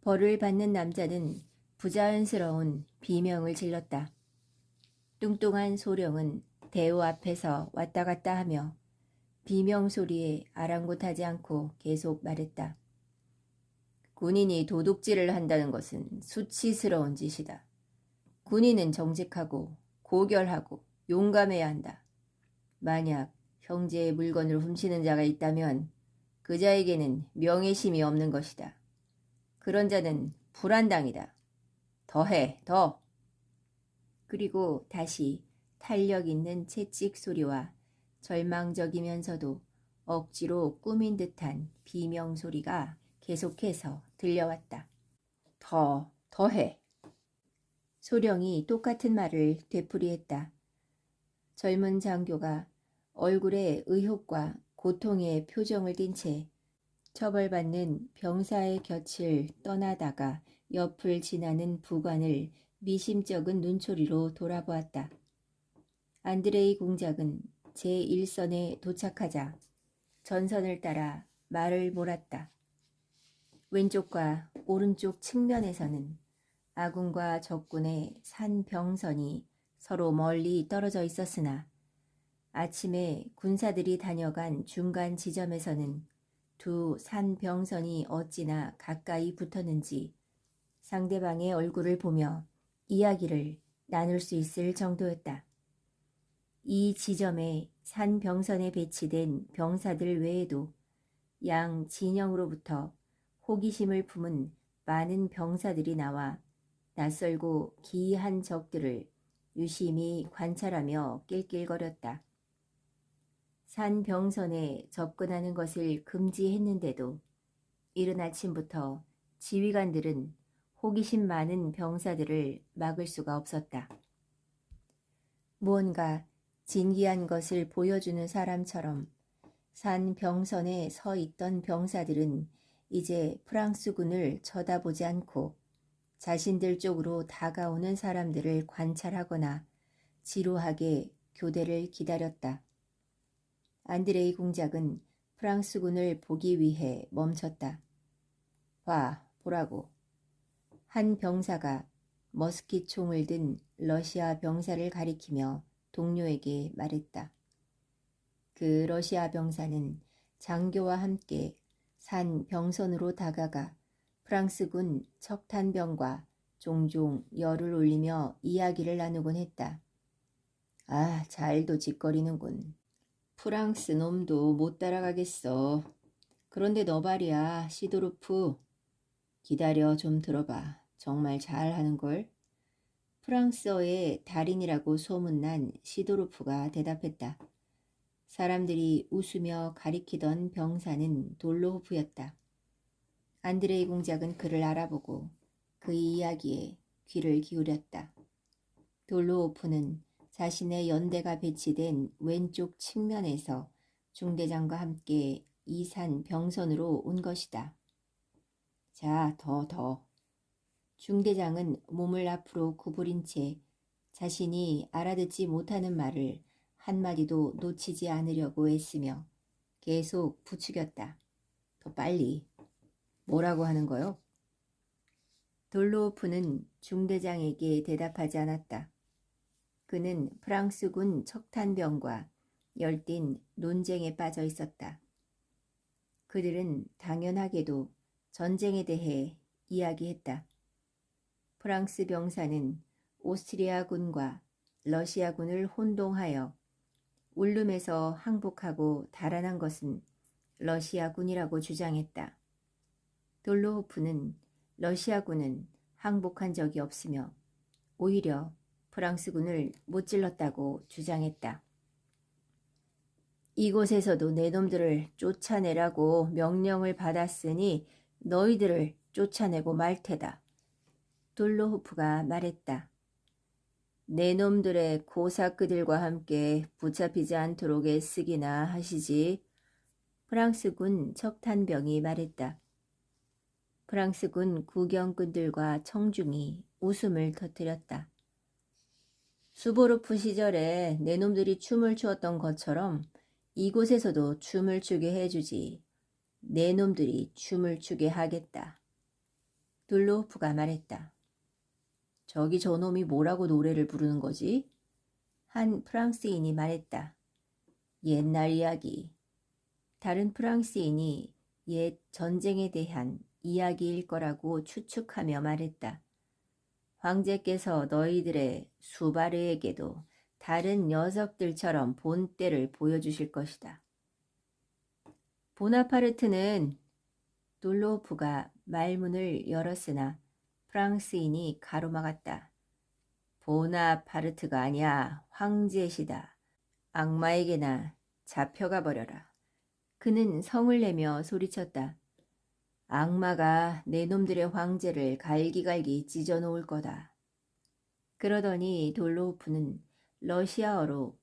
벌을 받는 남자는 부자연스러운 비명을 질렀다. 뚱뚱한 소령은 대오 앞에서 왔다 갔다 하며 비명 소리에 아랑곳하지 않고 계속 말했다. 군인이 도둑질을 한다는 것은 수치스러운 짓이다. 군인은 정직하고 고결하고 용감해야 한다. 만약 형제의 물건을 훔치는 자가 있다면 그 자에게는 명예심이 없는 것이다. 그런 자는 불안당이다. 더해, 더. 그리고 다시 탄력 있는 채찍 소리와 절망적이면서도 억지로 꾸민 듯한 비명 소리가 계속해서 들려왔다. 더해. 소령이 똑같은 말을 되풀이했다. 젊은 장교가 얼굴에 의혹과 고통의 표정을 띤 채 처벌받는 병사의 곁을 떠나다가 옆을 지나는 부관을 미심쩍은 눈초리로 돌아보았다. 안드레이 공작은 제1선에 도착하자 전선을 따라 말을 몰았다. 왼쪽과 오른쪽 측면에서는 아군과 적군의 산병선이 서로 멀리 떨어져 있었으나 아침에 군사들이 다녀간 중간 지점에서는 두 산병선이 어찌나 가까이 붙었는지 상대방의 얼굴을 보며 이야기를 나눌 수 있을 정도였다. 이 지점에 산 병선에 배치된 병사들 외에도 양 진영으로부터 호기심을 품은 많은 병사들이 나와 낯설고 기이한 적들을 유심히 관찰하며 낄낄거렸다. 산 병선에 접근하는 것을 금지했는데도 이른 아침부터 지휘관들은 호기심 많은 병사들을 막을 수가 없었다. 무언가 진기한 것을 보여주는 사람처럼 산 병선에 서 있던 병사들은 이제 프랑스군을 쳐다보지 않고 자신들 쪽으로 다가오는 사람들을 관찰하거나 지루하게 교대를 기다렸다. 안드레이 공작은 프랑스군을 보기 위해 멈췄다. 보라고. 한 병사가 머스킷 총을 든 러시아 병사를 가리키며 동료에게 말했다. 그 러시아 병사는 장교와 함께 산 병선으로 다가가 프랑스군 척탄병과 종종 열을 올리며 이야기를 나누곤 했다. 잘도 짓거리는군. 프랑스 놈도 못 따라가겠어. 그런데 너 말이야, 시도르프. 기다려, 좀 들어봐. 정말 잘하는걸. 프랑스어의 달인이라고 소문난 시도르프가 대답했다. 사람들이 웃으며 가리키던 병사는 돌로호프였다. 안드레이 공작은 그를 알아보고 그의 이야기에 귀를 기울였다. 돌로호프는 자신의 연대가 배치된 왼쪽 측면에서 중대장과 함께 이산 병선으로 온 것이다. 자, 더. 중대장은 몸을 앞으로 구부린 채 자신이 알아듣지 못하는 말을 한마디도 놓치지 않으려고 애쓰며 계속 부추겼다. 더 빨리. 뭐라고 하는 거요? 돌로호프는 중대장에게 대답하지 않았다. 그는 프랑스군 척탄병과 열띤 논쟁에 빠져 있었다. 그들은 당연하게도 전쟁에 대해 이야기했다. 프랑스 병사는 오스트리아군과 러시아군을 혼동하여 울름에서 항복하고 달아난 것은 러시아군이라고 주장했다. 돌로호프는 러시아군은 항복한 적이 없으며 오히려 프랑스군을 못질렀다고 주장했다. 이곳에서도 내 놈들을 쫓아내라고 명령을 받았으니 너희들을 쫓아내고 말 테다. 돌로호프가 말했다. 내 놈들의 고사크들과 함께 붙잡히지 않도록 애쓰기나 하시지. 프랑스군 척탄병이 말했다. 프랑스군 구경꾼들과 청중이 웃음을 터뜨렸다. 수보르프 시절에 내 놈들이 춤을 추었던 것처럼 이곳에서도 춤을 추게 해주지. 내 놈들이 춤을 추게 하겠다. 돌로호프가 말했다. 저기 저놈이 뭐라고 노래를 부르는 거지? 한 프랑스인이 말했다. 옛날 이야기. 다른 프랑스인이 옛 전쟁에 대한 이야기일 거라고 추측하며 말했다. 황제께서 너희들의 수바르에게도 다른 녀석들처럼 본때를 보여주실 것이다. 보나파르트는 돌로호프가 말문을 열었으나 프랑스인이 가로막았다. 보나파르트가 아니야. 황제시다. 악마에게나 잡혀가 버려라. 그는 성을 내며 소리쳤다. 악마가 내 놈들의 황제를 갈기갈기 찢어놓을 거다. 그러더니 돌로호프는 러시아어로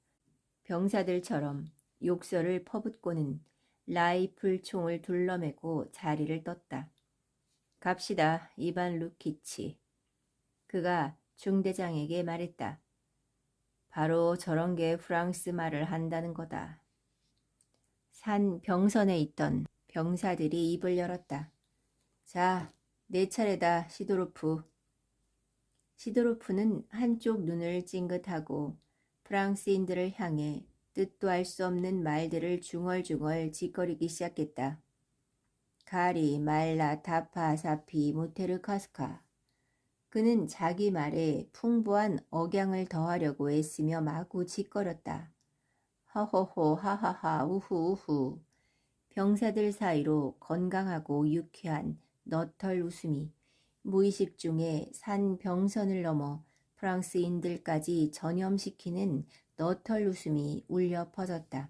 병사들처럼 욕설을 퍼붓고는 라이플 총을 둘러매고 자리를 떴다. 갑시다, 이반 루키치. 그가 중대장에게 말했다. 바로 저런 게 프랑스 말을 한다는 거다. 산 병선에 있던 병사들이 입을 열었다. 자, 내 차례다, 시도르프. 시도르프는 한쪽 눈을 찡긋하고 프랑스인들을 향해 뜻도 알 수 없는 말들을 중얼중얼 짓거리기 시작했다. 가리, 말라, 타파, 사피, 무테르, 카스카. 그는 자기 말에 풍부한 억양을 더하려고 애쓰며 마구 짓거렸다. 허허호 하하하 우후우후. 병사들 사이로 건강하고 유쾌한 너털 웃음이 무의식 중에 산 병선을 넘어 프랑스인들까지 전염시키는 너털 웃음이 울려 퍼졌다.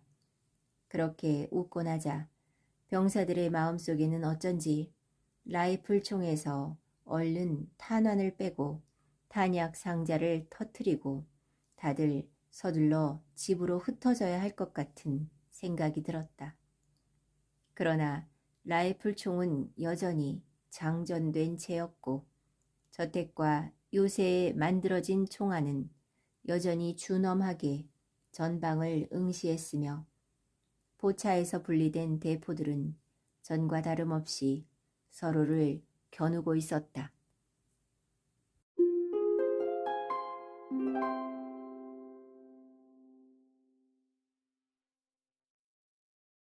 그렇게 웃고 나자 병사들의 마음속에는 어쩐지 라이플 총에서 얼른 탄환을 빼고 탄약 상자를 터뜨리고 다들 서둘러 집으로 흩어져야 할 것 같은 생각이 들었다. 그러나 라이플 총은 여전히 장전된 채였고 저택과 요새에 만들어진 총알은 여전히 준엄하게 전방을 응시했으며 포차에서 분리된 대포들은 전과 다름없이 서로를 겨누고 있었다.